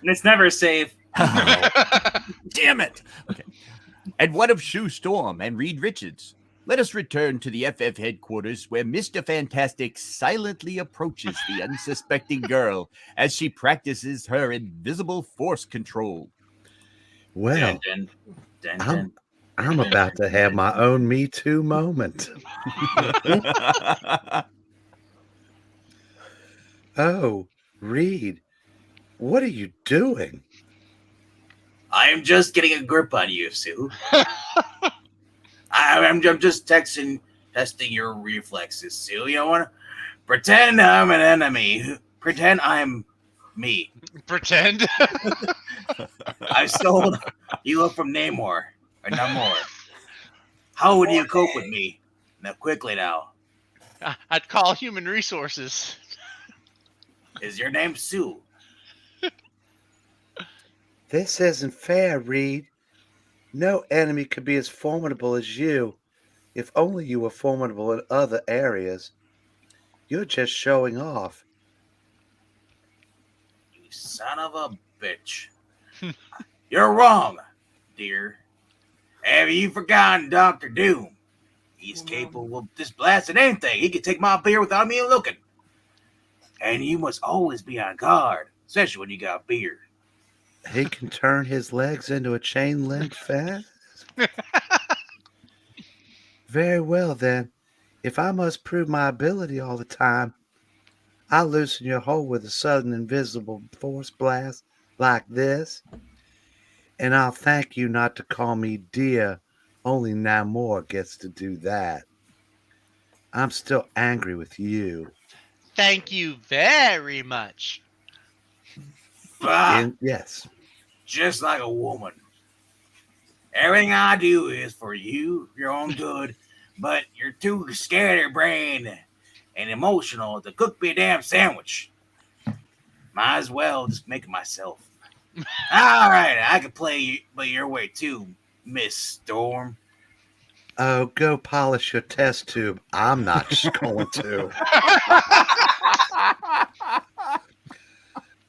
Speaker 2: And it's never safe.
Speaker 7: Damn it. Okay. And what of Sue Storm and Reed Richards? Let us return to the FF headquarters where Mr. Fantastic silently approaches the unsuspecting girl as she practices her invisible force control.
Speaker 6: Well,
Speaker 8: Dun, dun, dun,
Speaker 6: I'm about to have my own Me Too moment. Oh, Reed, what are you doing?
Speaker 8: I'm just getting a grip on you, Sue. I'm just testing your reflexes, Sue. You want to pretend I'm an enemy. Pretend I'm me.
Speaker 4: Pretend.
Speaker 8: I stole you up from Namor or Namor. How would you cope with me? Now, quickly now.
Speaker 4: I'd call human resources.
Speaker 8: Is your name Sue?
Speaker 6: This isn't fair, Reed. No enemy could be as formidable as you, if only you were formidable in other areas. You're just showing off.
Speaker 8: You son of a bitch. You're wrong, dear. Have you forgotten Dr. Doom? He's capable of just blasting anything. He can take my beer without me looking. And you must always be on guard, especially when you got beer.
Speaker 6: He can turn his legs into a chain link fence? Very well, then. If I must prove my ability all the time, I'll loosen your hold with a sudden invisible force blast like this. And I'll thank you not to call me dear Only Namor gets to do that. I'm still angry with you.
Speaker 4: Thank you very much.
Speaker 6: Yes.
Speaker 8: Just like a woman. Everything I do is for you, your own good, but you're too scatterbrained and emotional to cook me a damn sandwich. Might as well just make it myself. All right, I can play your way too, Miss Storm.
Speaker 6: Oh, go polish your test tube. I'm not going to.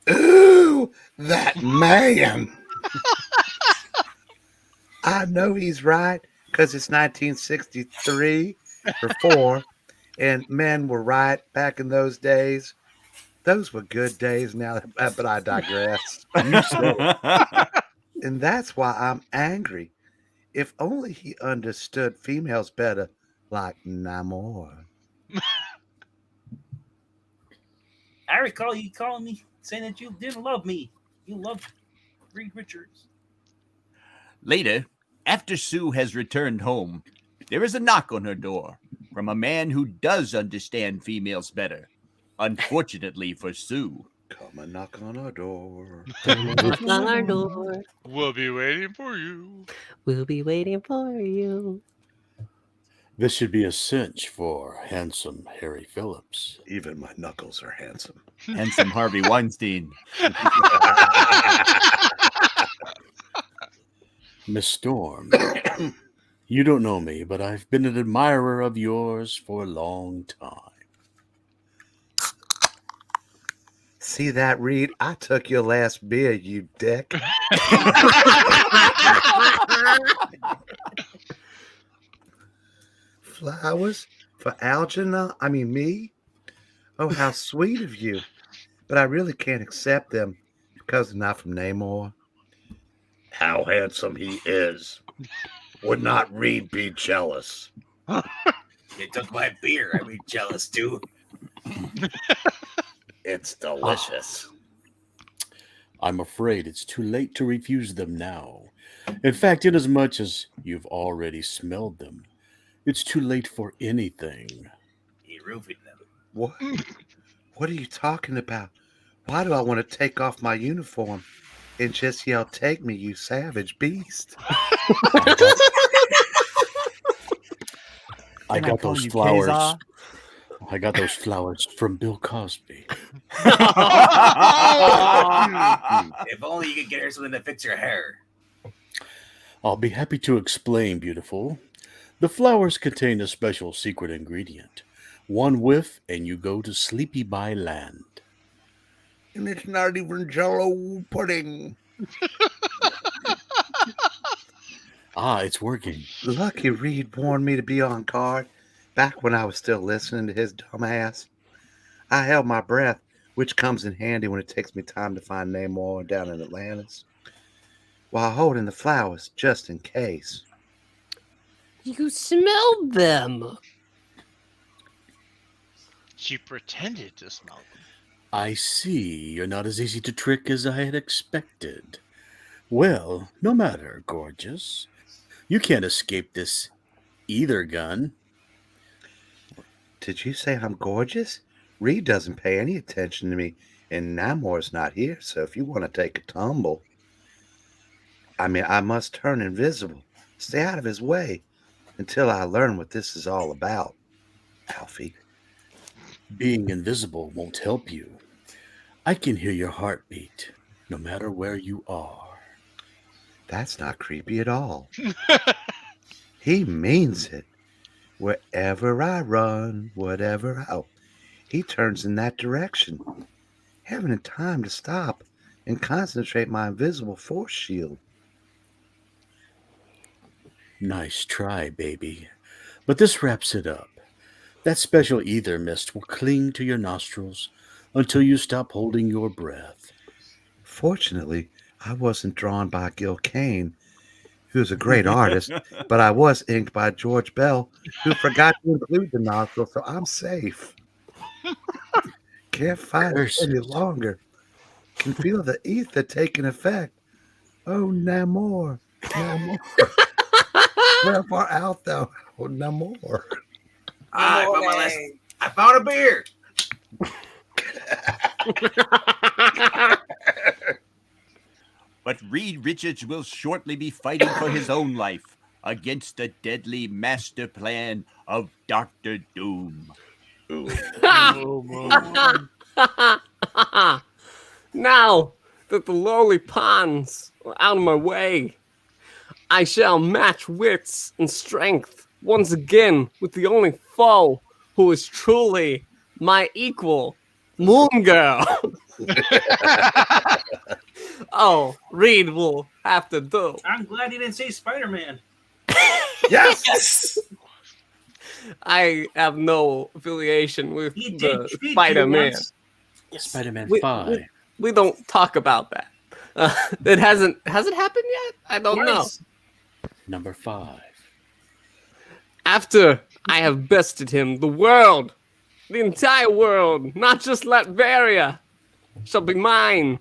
Speaker 6: Ooh, that man. I know he's right because it's 1963 or 4, and men were right back in those days. Those were good days now, but I digress. You said it. And that's why I'm angry. If only he understood females better, like Namor.
Speaker 2: I recall you calling me saying that you didn't love me. You loved Reed Richards.
Speaker 7: Later, after Sue has returned home, there is a knock on her door from a man who does understand females better. Unfortunately for Sue.
Speaker 6: Come and knock on our door.
Speaker 1: Knock on our door.
Speaker 4: We'll be waiting for you.
Speaker 1: We'll be waiting for you.
Speaker 3: This should be a cinch for handsome Harry Phillips.
Speaker 6: Even my knuckles are handsome.
Speaker 7: Handsome Harvey Weinstein.
Speaker 3: Miss Storm, you don't know me, but I've been an admirer of yours for a long time.
Speaker 6: See that, Reed? I took your last beer, you dick. Flowers for Algernon? I mean, me? Oh, how sweet of you. But I really can't accept them because they're not from Namor. How handsome he is. Would not Reed be jealous?
Speaker 8: You took my beer. I'd be jealous too.
Speaker 6: It's delicious.
Speaker 3: I'm afraid it's too late to refuse them now. In fact, inasmuch as you've already smelled them, it's too late for anything.
Speaker 8: He roofied them.
Speaker 6: What? What are you talking about? Why do I want to take off my uniform and just yell, "Take me, you savage beast"?
Speaker 3: I got those flowers. I got those flowers from Bill Cosby.
Speaker 8: If only you could get her something to fix your hair.
Speaker 3: I'll be happy to explain, beautiful. The flowers contain a special secret ingredient. One whiff, and you go to Sleepy by Land.
Speaker 6: And it's not even Jell-O pudding.
Speaker 3: It's working.
Speaker 6: Lucky Reed warned me to be on guard back when I was still listening to his dumb ass. I held my breath, which comes in handy when it takes me time to find Namor down in Atlantis, while holding the flowers just in case.
Speaker 1: You smelled them.
Speaker 4: She pretended to smell them.
Speaker 3: I see you're not as easy to trick as I had expected. Well, no matter, gorgeous. You can't escape this either gun.
Speaker 6: Did you say I'm gorgeous? Reed doesn't pay any attention to me, and Namor's not here, so if you want to take a tumble, I must turn invisible. Stay out of his way until I learn what this is all about, Alfie.
Speaker 3: Being invisible won't help you. I can hear your heartbeat, no matter where you are.
Speaker 6: That's not creepy at all. He means it. Wherever I run, he turns in that direction. Having time to stop and concentrate my invisible force shield.
Speaker 3: Nice try, baby. But this wraps it up. That special ether mist will cling to your nostrils until you stop holding your breath.
Speaker 6: Fortunately, I wasn't drawn by Gil Kane, who's a great artist, but I was inked by George Bell, who forgot to include the nostril, so I'm safe. Can't fight it any longer. Can feel the ether taking effect. Oh, Namor. We're far out though. Oh, no more.
Speaker 8: I found my last. I found a beer.
Speaker 7: But Reed Richards will shortly be fighting for his own life against the deadly master plan of Dr. Doom.
Speaker 10: Now that the lowly pawns are out of my way, I shall match wits and strength once again with the only foe who is truly my equal, Moon Girl. Oh, Reed will have to do.
Speaker 2: I'm glad he didn't say Spider-Man.
Speaker 6: Yes.
Speaker 5: Yes.
Speaker 10: I have no affiliation with
Speaker 2: He
Speaker 10: the
Speaker 2: did treat you
Speaker 10: Spider-Man.
Speaker 2: once.
Speaker 5: Yes.
Speaker 3: Spider-Man
Speaker 10: We-
Speaker 3: 5.
Speaker 10: We don't talk about that. It hasn't happened yet? I don't know.
Speaker 2: Twice.
Speaker 3: Number 5.
Speaker 10: After I have bested him, the world, the entire world, not just Latveria, shall be mine.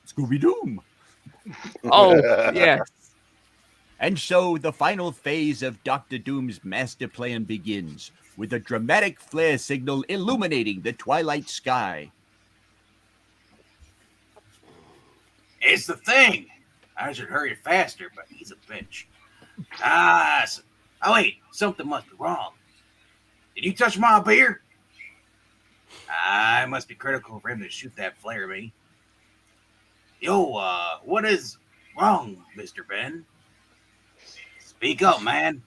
Speaker 7: Scooby-Doom.
Speaker 10: Oh, yes.
Speaker 7: And so the final phase of Dr. Doom's master plan begins, with a dramatic flare signal illuminating the twilight sky.
Speaker 8: It's the Thing. I should hurry faster, but he's a bitch. Oh wait, something must be wrong. Did you touch my beer? I must be critical for him to shoot that flare at me. Yo, what is wrong, Mr. Ben? Speak up, man.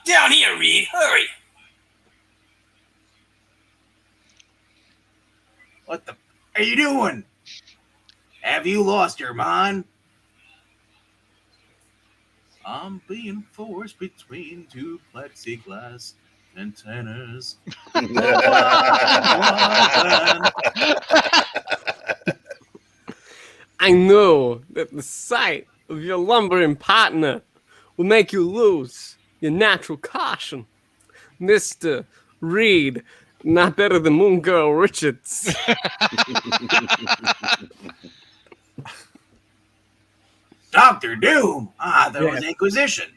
Speaker 5: Down here, Reed. Hurry.
Speaker 8: What the are you doing? Have you lost your mind? I'm being forced between two plexiglass antennas.
Speaker 10: I know that the sight of your lumbering partner will make you lose your natural caution. Mr. Reed, not better than Moon Girl Richards.
Speaker 8: Dr. Doom? That was Inquisition.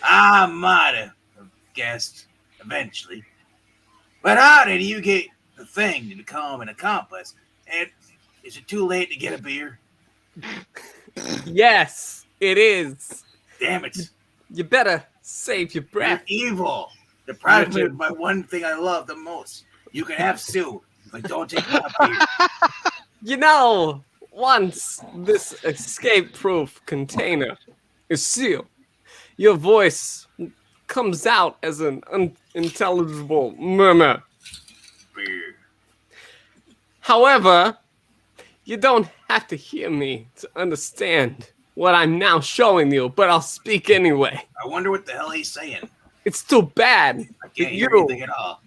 Speaker 8: I might have guessed eventually. But how did you get the Thing to become an accomplice? And is it too late to get a beer?
Speaker 10: Yes, it is.
Speaker 8: Damn it.
Speaker 10: You better save your
Speaker 8: You're
Speaker 10: breath.
Speaker 8: evil. Deprive me of my one thing I love the most. You can have Sue, but don't take my beer.
Speaker 10: You know, once this escape-proof container is sealed, your voice comes out as an unintelligible murmur.
Speaker 8: Beer.
Speaker 10: However, you don't have to hear me to understand what I'm now showing you, but I'll speak anyway.
Speaker 8: I wonder what the hell he's saying.
Speaker 10: It's too bad
Speaker 8: I
Speaker 10: that
Speaker 8: can't hear
Speaker 10: you
Speaker 8: anything at all.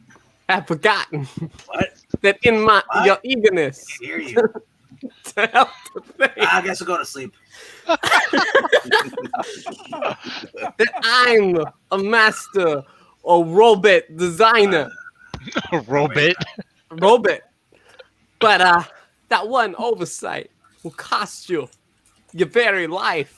Speaker 10: have forgotten
Speaker 8: What?
Speaker 10: that in
Speaker 8: What?
Speaker 10: your eagerness
Speaker 8: I can't hear you.
Speaker 10: to help the thing,
Speaker 8: I guess I'll go to sleep.
Speaker 10: that I'm a master or robot designer.
Speaker 4: Robot.
Speaker 10: Robot. But that one oversight will cost you your very life.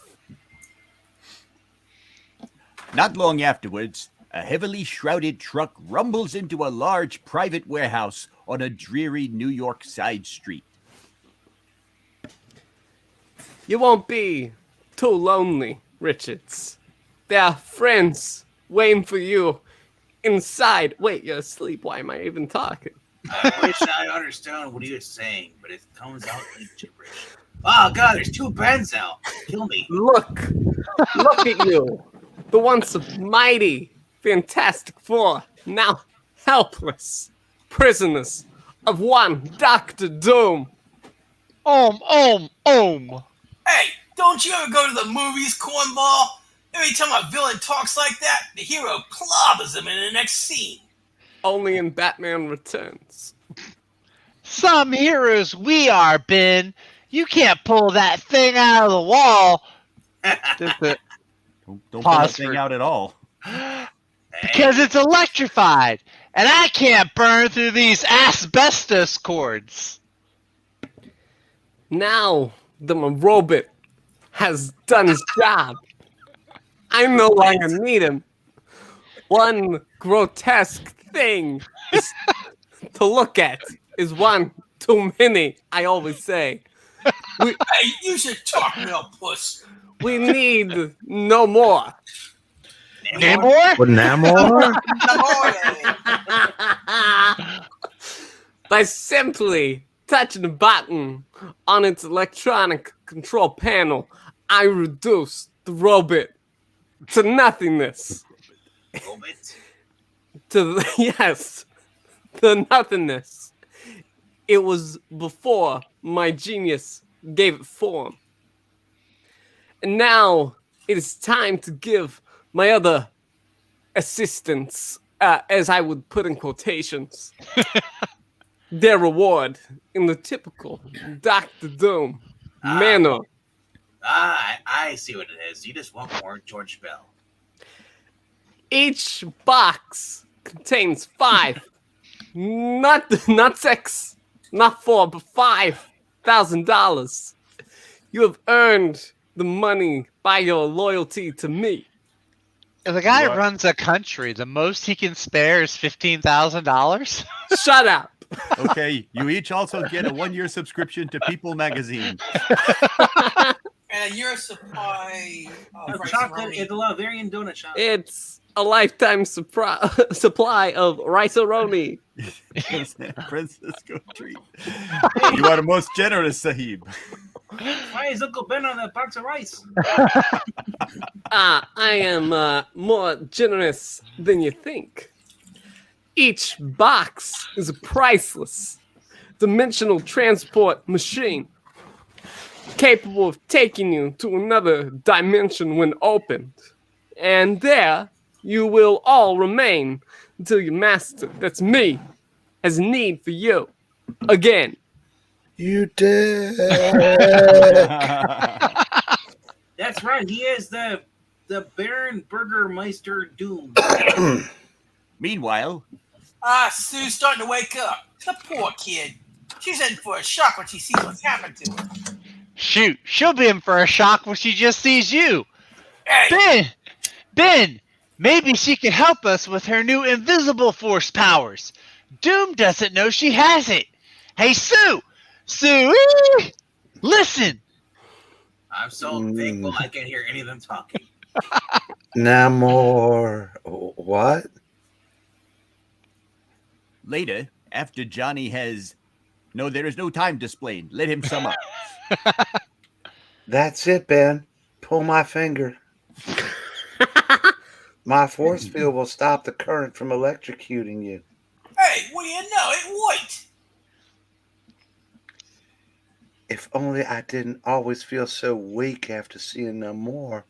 Speaker 7: Not long afterwards, a heavily shrouded truck rumbles into a large private warehouse on a dreary New York side street.
Speaker 10: You won't be too lonely, Richards. There are friends waiting for you inside. Wait, you're asleep. Why am I even talking?
Speaker 8: I wish I understood what he was saying, but it comes out like gibberish. Oh god, there's two Bens out. Kill me.
Speaker 10: Look at you. The once mighty Fantastic Four, now helpless prisoners of one Dr. Doom.
Speaker 4: Om.
Speaker 5: Hey, don't you ever go to the movies, cornball? Every time a villain talks like that, the hero clobbers him in the next scene.
Speaker 10: Only in Batman Returns.
Speaker 4: Some heroes we are, Ben. You can't pull that thing out of the wall. Just a-
Speaker 7: Don't pull
Speaker 4: Pause
Speaker 7: that thing
Speaker 4: for-
Speaker 7: out at all.
Speaker 4: because it's electrified, and I can't burn through these asbestos cords.
Speaker 10: Now that I'm a robot, has done his job. I no longer need him. One grotesque thing to look at is one too many, I always say.
Speaker 5: Hey, you should talk, Mel Puss.
Speaker 10: We need no more.
Speaker 4: Namor?
Speaker 6: With Namor?
Speaker 10: By simply touching a button on its electronic control panel, I reduce the robot to nothingness. Yes, to nothingness. It was before my genius gave it form. And now it is time to give my other assistants, as I would put in quotations, their reward in the typical Dr. Doom manner.
Speaker 8: I see what it is. You just want more George Bell.
Speaker 10: Each box contains 5, not 6, not 4, but $5,000. You have earned the money by your loyalty to me.
Speaker 4: If the guy
Speaker 7: What?
Speaker 4: runs a country, the most he can spare is $15,000.
Speaker 10: Shut up.
Speaker 7: Okay, you each also get a 1-year subscription to People magazine.
Speaker 5: And your supply of
Speaker 2: Chocolate
Speaker 5: rice-a-roni.
Speaker 2: at the Laverian Donut Shop.
Speaker 10: It's a lifetime supply of rice-a-roni.
Speaker 7: Francisco treat. You are most generous, Sahib.
Speaker 2: Why is Uncle Ben on that box of rice?
Speaker 10: I am more generous than you think. Each box is a priceless dimensional transport machine capable of taking you to another dimension when opened. And there you will all remain until your master, that's me, has need for you again.
Speaker 6: You did.
Speaker 2: That's right. He is the Baron Burgermeister Doom.
Speaker 7: Meanwhile,
Speaker 5: Sue's starting to wake up. The poor kid. She's in for a shock when she sees what's happened to her.
Speaker 4: Shoot, she'll be in for a shock when she just sees you.
Speaker 5: Hey,
Speaker 4: Ben, maybe she can help us with her new invisible force powers. Doom doesn't know she has it. Hey, Sue! Sue! Listen!
Speaker 8: I'm so thankful I can't hear any of them talking.
Speaker 6: Namor. What?
Speaker 7: later, after Johnny has... No, there is no time to explain. Let him sum up.
Speaker 6: That's it, Ben. Pull my finger. My force field will stop the current from electrocuting you.
Speaker 5: Hey, what do you know? It would.
Speaker 6: If only I didn't always feel so weak after seeing them more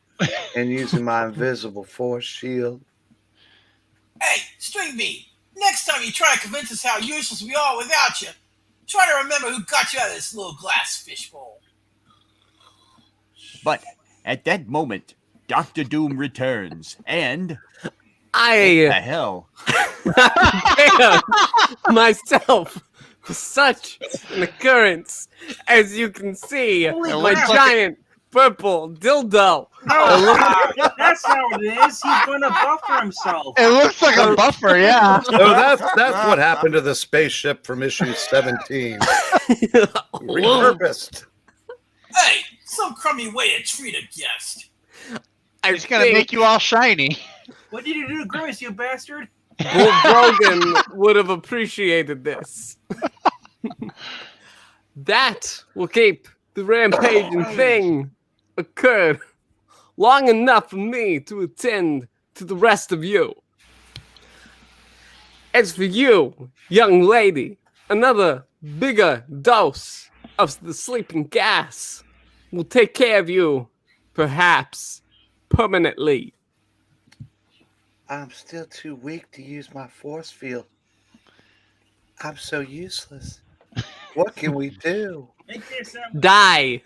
Speaker 6: and using my invisible force shield.
Speaker 5: Hey, String Bean, next time you try to convince us how useless we are without you, try to remember who got you out of this little glass fishbowl.
Speaker 7: But at that moment, Dr. Doom returns, and... What
Speaker 10: I
Speaker 7: the hell?
Speaker 10: prepared myself for such an occurrence. As you can see, my
Speaker 2: crap.
Speaker 10: giant purple dildo.
Speaker 2: Oh, that's how it is. He's going to buffer himself.
Speaker 4: It looks like a buffer, yeah.
Speaker 6: So that's what happened to the spaceship from issue 17. Repurposed.
Speaker 5: Hey, some crummy way to treat a guest.
Speaker 4: It's gonna make you all shiny.
Speaker 2: What did you do to Grimace, you bastard?
Speaker 10: Bull Brogan would have appreciated this. That will keep the rampaging thing occurred long enough for me to attend to the rest of you. As for you, young lady, another bigger dose of the sleeping gas will take care of you, perhaps permanently.
Speaker 6: I'm still too weak to use my force field. I'm so useless. What can we do?
Speaker 2: Make this
Speaker 10: Die.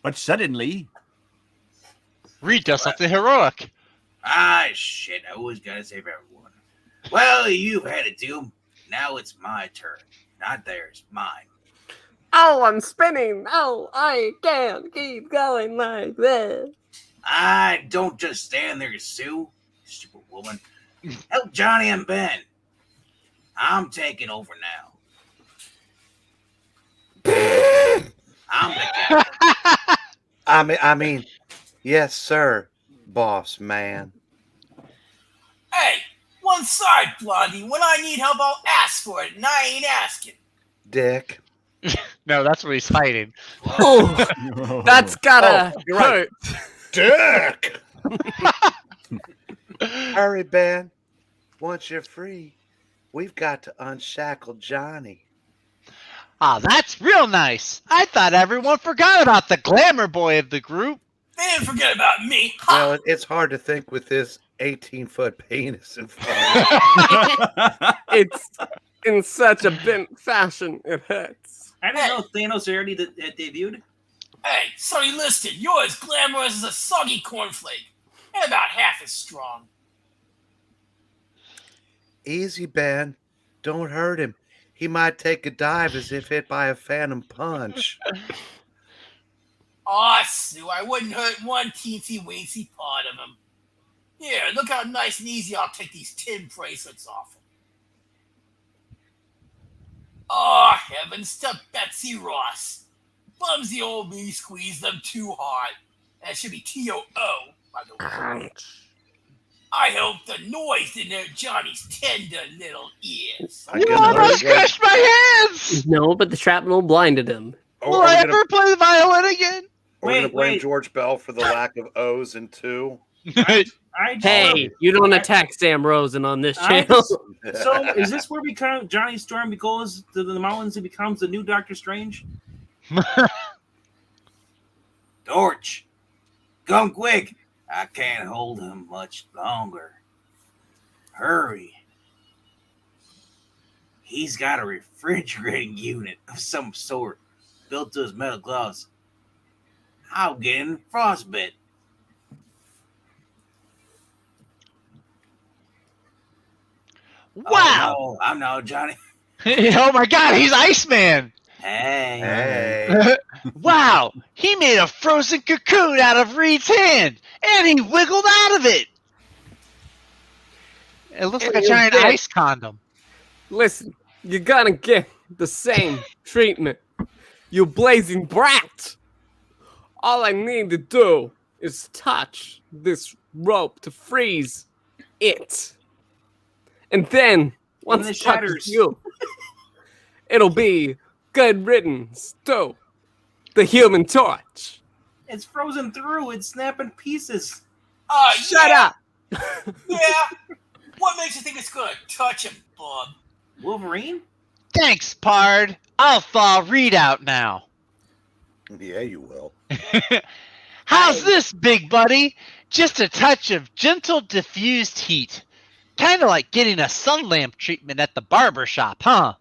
Speaker 7: But suddenly...
Speaker 4: Reed does something heroic.
Speaker 8: Ah, shit. I always gotta save everyone. Well, you've had it, Doom. Now it's my turn. Not theirs. Mine.
Speaker 10: Oh, I'm spinning. Oh, I can't keep going like this.
Speaker 8: Don't just stand there, Sue, stupid woman. Help Johnny and Ben. I'm taking over now. I'm the captain.
Speaker 6: I mean, yes, sir, boss man.
Speaker 5: Hey, one side, Blondie. When I need help, I'll ask for it, and I ain't asking.
Speaker 6: Dick.
Speaker 4: No, that's what he's fighting.
Speaker 10: Oh, that's gotta
Speaker 6: you're right.
Speaker 10: hurt.
Speaker 6: Dick. Hurry, Ben. Once you're free, we've got to unshackle Johnny.
Speaker 4: Ah, that's real nice. I thought everyone forgot about the glamour boy of the group.
Speaker 5: They didn't forget about me. Ha!
Speaker 6: Well, it's hard to think with this 18-foot penis in front of
Speaker 10: It's in such a bent fashion, it hurts.
Speaker 2: I didn't know Thanos already had debuted.
Speaker 5: Hey, sorry, listen. You're as glamorous as a soggy cornflake, and about half as strong.
Speaker 6: Easy, Ben. Don't hurt him. He might take a dive as if hit by a phantom punch.
Speaker 5: Aw, Sue, I wouldn't hurt one teensy-weensy part of him. Here, look how nice and easy I'll take these tin bracelets off him. Aw, heavens to Betsy Ross. Bumsy old me squeezed them too hard. That should be T-O-O, by the way. I hope the noise didn't hurt Johnny's tender little ears.
Speaker 4: You almost crushed my hands!
Speaker 1: No, but the shrapnel blinded him.
Speaker 4: Will I ever play the violin again?
Speaker 6: Are we going to blame George Bell for the lack of O's in 2?
Speaker 1: Hey, you don't attack Sam Rosen on this channel.
Speaker 2: So, is this where Johnny Storm goes to the mountains and becomes the new Doctor Strange?
Speaker 8: Torch, come quick. I can't hold him much longer. Hurry. He's got a refrigerating unit of some sort built to his metal gloves. I'm getting frostbite.
Speaker 4: Wow!
Speaker 8: Oh, no, I'm no Johnny.
Speaker 4: Oh my god, he's Iceman!
Speaker 8: Hey.
Speaker 4: Wow! He made a frozen cocoon out of Reed's hand, and he wiggled out of it! It looks like a giant ice condom.
Speaker 10: Listen, you're gonna get the same treatment. You blazing brat! All I need to do is touch this rope to freeze it. And then, once
Speaker 2: it
Speaker 10: it touches
Speaker 2: shatters.
Speaker 10: you, it'll be good riddance to the Human Torch.
Speaker 2: It's frozen through. It's snapping pieces.
Speaker 10: Shut up!
Speaker 5: Yeah? What makes you think it's gonna touch him, Bob?
Speaker 2: Wolverine?
Speaker 4: Thanks, Pard. I'll thaw Reed out now.
Speaker 6: Yeah, you will.
Speaker 4: How's this, big buddy? Just a touch of gentle, diffused heat. Kind of like getting a sun lamp treatment at the barber shop, huh?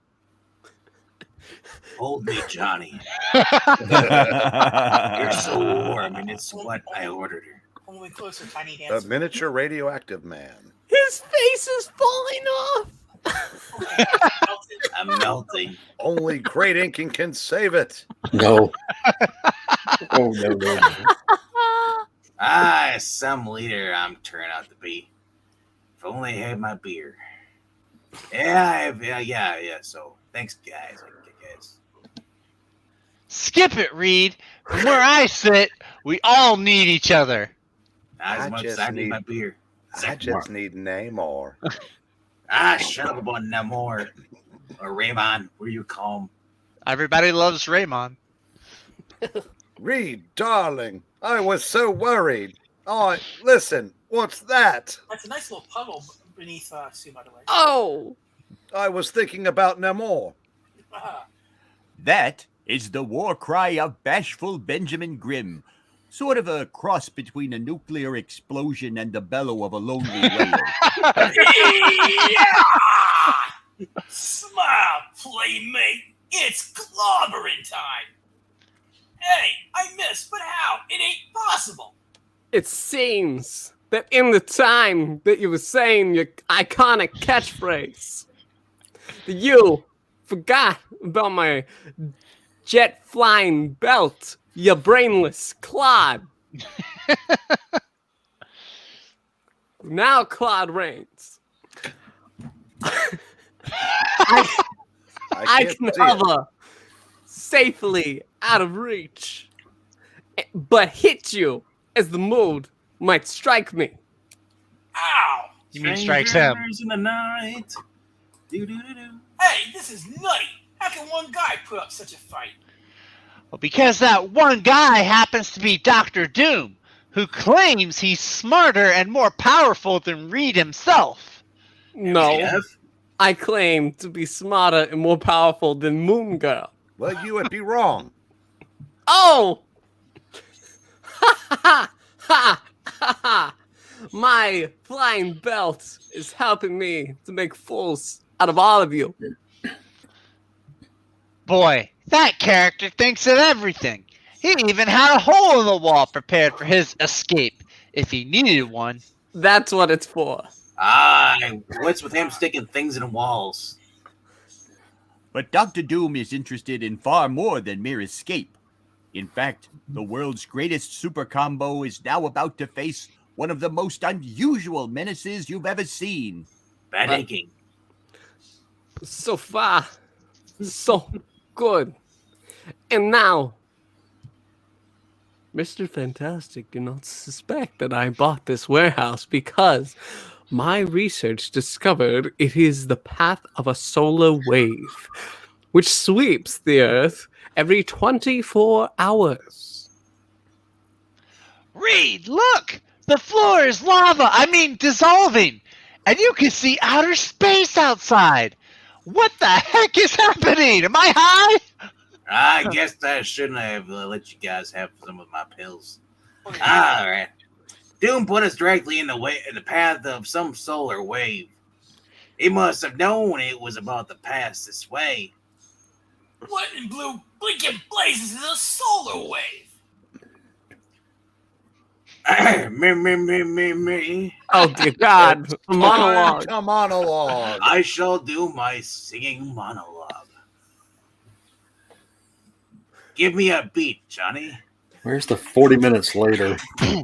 Speaker 8: Hold me, Johnny. You're so warm, and it's what I ordered her.
Speaker 5: Only closer, tiny
Speaker 6: A
Speaker 5: dancer.
Speaker 6: miniature radioactive man.
Speaker 10: His face is falling off!
Speaker 8: I'm melting.
Speaker 6: Only great inking can save it.
Speaker 3: No. Oh, no.
Speaker 8: Some leader I'm turning out to be. If only I had my beer. Yeah. So, thanks, guys.
Speaker 4: Skip it, Reed. From where I sit, we all need each other.
Speaker 8: Not as much as I need my beer.
Speaker 6: I just need Namor.
Speaker 8: Shut up about Namor. Or Raymond, where you call him.
Speaker 4: Everybody loves Raymond.
Speaker 6: Reed, darling, I was so worried. Oh, listen, what's that?
Speaker 5: That's a nice little puddle beneath Sue, by the way.
Speaker 10: Oh!
Speaker 6: I was thinking about Namor.
Speaker 7: That is the war cry of bashful Benjamin Grimm. Sort of a cross between a nuclear explosion and the bellow of a lonely whale.
Speaker 5: Smile, playmate. It's clobbering time. Hey, I missed, but how? It ain't possible.
Speaker 10: It seems that in the time that you were saying your iconic catchphrase, that you forgot about my jet flying belt, you brainless clod. Now, Claude reigns. I
Speaker 6: can't
Speaker 10: can
Speaker 6: see it.
Speaker 10: hover safely out of reach, but hit you as the mood might strike me.
Speaker 5: Ow!
Speaker 4: You mean strikes him?
Speaker 2: Strangers in the night. Do-do-do-do.
Speaker 5: Hey, this is nutty. How can one guy put up such a fight?
Speaker 4: Well, because that one guy happens to be Dr. Doom, who claims he's smarter and more powerful than Reed himself.
Speaker 10: No,
Speaker 2: MJF?
Speaker 10: I claim to be smarter and more powerful than Moon Girl.
Speaker 6: Well, you would be wrong.
Speaker 10: Oh! Ha ha ha ha ha! My flying belt is helping me to make fools out of all of you.
Speaker 4: Boy, that character thinks of everything. He even had a hole in the wall prepared for his escape, if he needed one.
Speaker 10: That's what it's for.
Speaker 8: What's with him sticking things in walls?
Speaker 7: But Dr. Doom is interested in far more than mere escape. In fact, the world's greatest super combo is now about to face one of the most unusual menaces you've ever seen.
Speaker 8: Bad aching.
Speaker 10: So far, so good. And now, Mr. Fantastic did not suspect that I bought this warehouse because my research discovered it is the path of a solar wave, which sweeps the Earth every 24 hours.
Speaker 4: Reed, look! The floor is dissolving, and you can see outer space outside. What the heck is happening? Am I high?
Speaker 8: I guess I shouldn't have let you guys have some of my pills. All right. Doom put us directly in the path of some solar wave. He must have known it was about to pass this way.
Speaker 5: What in blue blinking blazes is a solar wave?
Speaker 8: Me.
Speaker 10: Oh, dear God. A monologue.
Speaker 6: A monologue.
Speaker 8: I shall do my singing monologue. Give me a beat, Johnny.
Speaker 3: Where's the 40 minutes later?
Speaker 8: I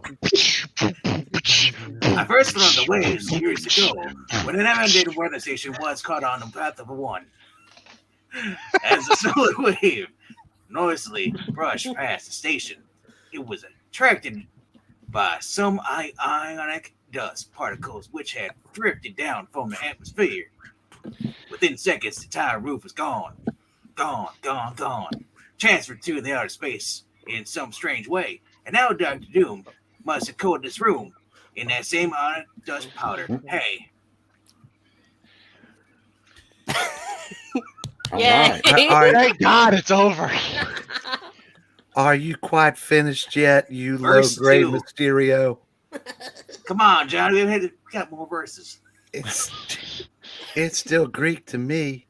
Speaker 8: first went on the waves years ago when an abandoned weather station was caught on the path of one. As the solar wave noisily brushed past the station, it was attracted by some ionic dust particles which had drifted down from the atmosphere. Within seconds, the tire roof was gone. Transferred to the outer space in some strange way. And now Dr. Doom must have coated this room in that same ionic dust powder. Hey.
Speaker 10: Yeah.
Speaker 4: Thank God it's over.
Speaker 6: Are you quite finished yet, you
Speaker 8: Verse
Speaker 6: low-grade
Speaker 8: 2.
Speaker 6: Mysterio?
Speaker 8: Come on, Johnny. We got more verses.
Speaker 6: It's still Greek to me.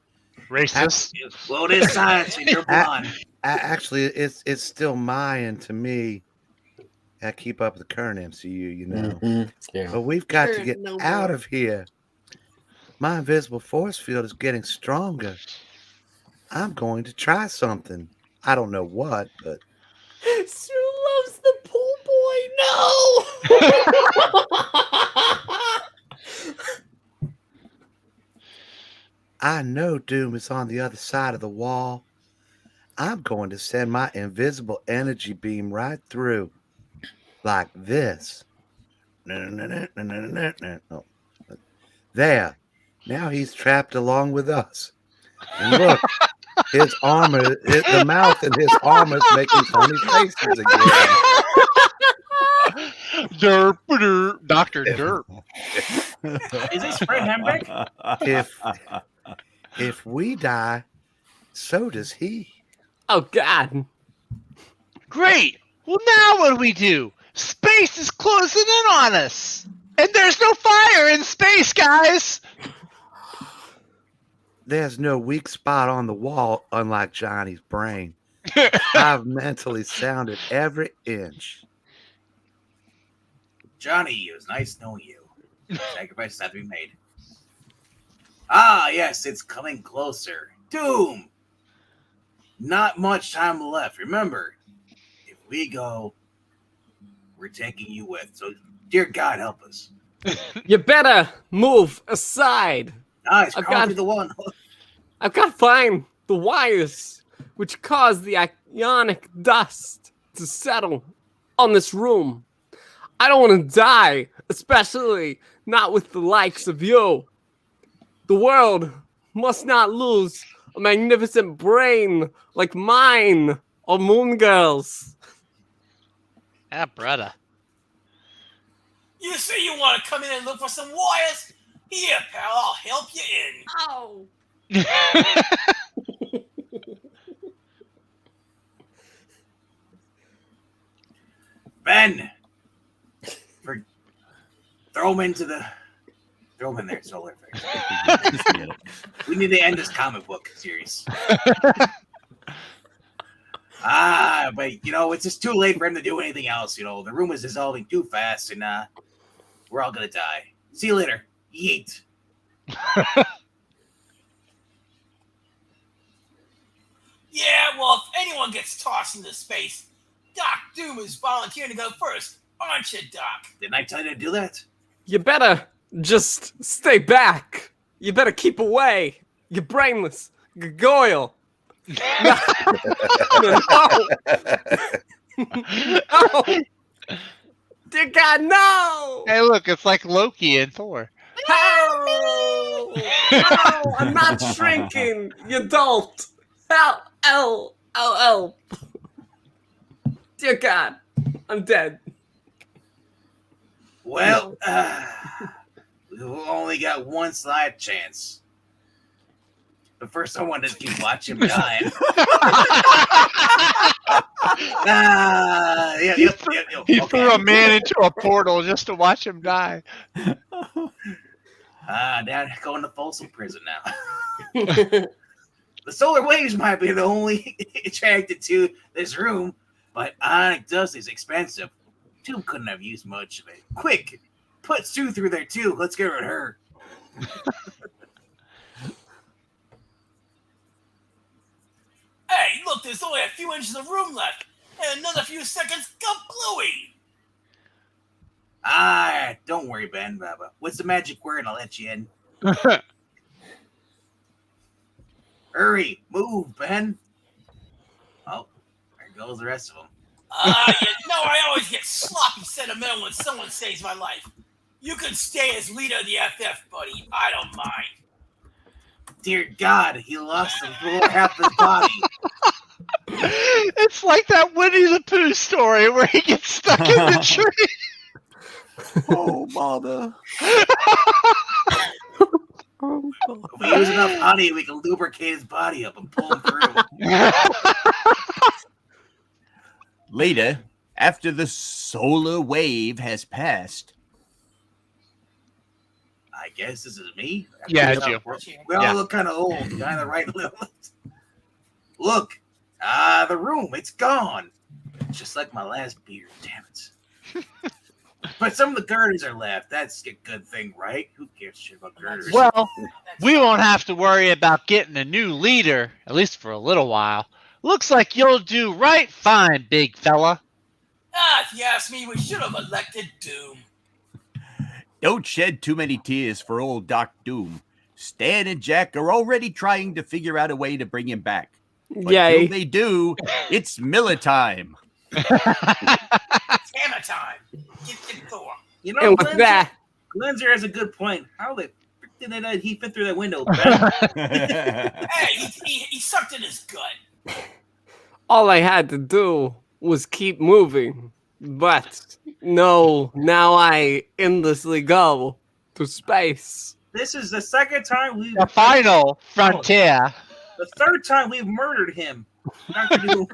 Speaker 4: Racist.
Speaker 8: Well, it is science and you're blonde.
Speaker 6: Actually, it's still Mayan to me. I keep up with the current MCU, you know.
Speaker 3: Mhm. Yeah.
Speaker 6: But we've got to get
Speaker 1: No
Speaker 6: out
Speaker 1: more.
Speaker 6: of here. My invisible force field is getting stronger. I'm going to try something. I don't know what, but
Speaker 1: Sue loves the pool boy. No.
Speaker 6: I know Doom is on the other side of the wall. I'm going to send my invisible energy beam right through. Like this. Oh. There. Now he's trapped along with us. And look, his armor, the mouth in his armor is making funny faces again.
Speaker 4: Derp, Dr. Derp.
Speaker 2: Is this Fred Hembeck?
Speaker 6: If we die, so does he.
Speaker 10: Oh, God.
Speaker 4: Great. Well, now what do we do? Space is closing in on us. And there's no fire in space, guys.
Speaker 6: There's no weak spot on the wall, unlike Johnny's brain. I've mentally sounded every inch.
Speaker 8: Johnny, it was nice knowing you. Sacrifices have to be made. Ah, yes, it's coming closer. Doom! not much time left. Remember, if we go, we're taking you with. So, dear God, help us.
Speaker 10: You better move aside.
Speaker 8: Nice,
Speaker 10: I've
Speaker 8: crawl
Speaker 10: got-
Speaker 8: through the one.
Speaker 10: I've got to find the wires which cause the ionic dust to settle on this room. I don't want to die, especially not with the likes of you. The world must not lose a magnificent brain like mine or Moon Girls.
Speaker 4: Ah, brother.
Speaker 5: You say you want to come in and look for some wires? Here, pal, I'll help you in.
Speaker 1: Oh.
Speaker 8: Ben, throw him in there, Solar Face. We need to end this comic book series. But it's just too late for him to do anything else. The room is dissolving too fast, and we're all gonna die. See you later. Yeet.
Speaker 5: Yeah, well, if anyone gets tossed into space, Doc Doom is volunteering to go first, aren't you, Doc?
Speaker 8: Didn't I tell you to do that?
Speaker 10: You better just stay back. You better keep away. You brainless gargoyle. No. No. Dear God, no!
Speaker 4: Hey, look, it's like Loki and Thor.
Speaker 10: Help! No, I'm not shrinking, you adult. Help! Dear God, I'm dead.
Speaker 8: Well, we've only got one slide chance. But first, I wanted to watch him die.
Speaker 4: He threw a man into a portal just to watch him die.
Speaker 8: Now going to Folsom Prison now. The solar waves might be the only attracted to this room, but ionic dust is expensive. Doom couldn't have used much of it. Quick, put Sue through there too. Let's get rid of her.
Speaker 5: Hey, look, there's only a few inches of room left, and another few seconds, go bluey!
Speaker 8: Don't worry, Ben. What's the magic word? And I'll let you in. Hurry, move, Ben. Oh, there goes the rest of them.
Speaker 5: I always get sloppy sentimental when someone saves my life. You can stay as leader of the FF, buddy. I don't mind.
Speaker 8: Dear God, he lost half his body.
Speaker 4: It's like that Winnie the Pooh story where he gets stuck in the tree.
Speaker 3: Oh, mother.
Speaker 8: If we use enough honey, we can lubricate his body up and pull him through.
Speaker 7: Later, after the solar wave has passed.
Speaker 8: I guess this is me.
Speaker 4: Yeah, it's you.
Speaker 8: We all look kind of old. Kind of right. Look, the room, it's gone. Just like my last beer. Damn it. But some of the girders are left. That's a good thing, right? Who gives a shit about girders?
Speaker 4: Well, we won't have to worry about getting a new leader, at least for a little while. Looks like you'll do right fine, big fella.
Speaker 5: If you ask me, we should have elected Doom.
Speaker 7: Don't shed too many tears for old Doc Doom. Stan and Jack are already trying to figure out a way to bring him back. But
Speaker 10: Yay.
Speaker 7: till they do, it's Miller time.
Speaker 5: Hammer time. Get Thor.
Speaker 8: You know,
Speaker 10: And with that,
Speaker 8: Glenzer has a good point. How the frick did he fit through that window?
Speaker 5: Hey, he sucked in his gut.
Speaker 10: all I had to do was keep moving. But no, now I endlessly go to space.
Speaker 8: This is the second time we've...
Speaker 4: The final frontier.
Speaker 8: The third time we've murdered him. Dr. Doom.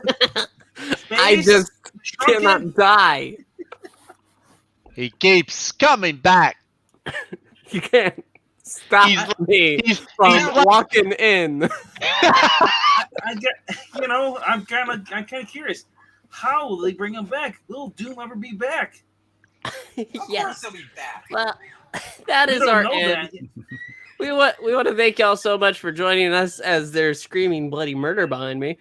Speaker 10: I just
Speaker 8: shrunken.
Speaker 10: cannot die.
Speaker 4: He keeps coming back.
Speaker 10: You can't stop me from walking in.
Speaker 8: I'm kind of curious. How will they bring him back? Will Doom ever be back?
Speaker 5: Of course he'll be back.
Speaker 1: Well, that
Speaker 8: We
Speaker 1: is
Speaker 8: don't
Speaker 1: our
Speaker 8: know
Speaker 1: end.
Speaker 8: that.
Speaker 1: We want to thank y'all so much for joining us as they're screaming bloody murder behind me.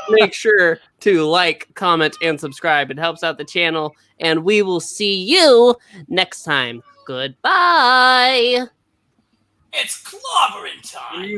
Speaker 1: Make sure to like, comment, and subscribe. It helps out the channel, and we will see you next time. Goodbye.
Speaker 5: It's clobbering time.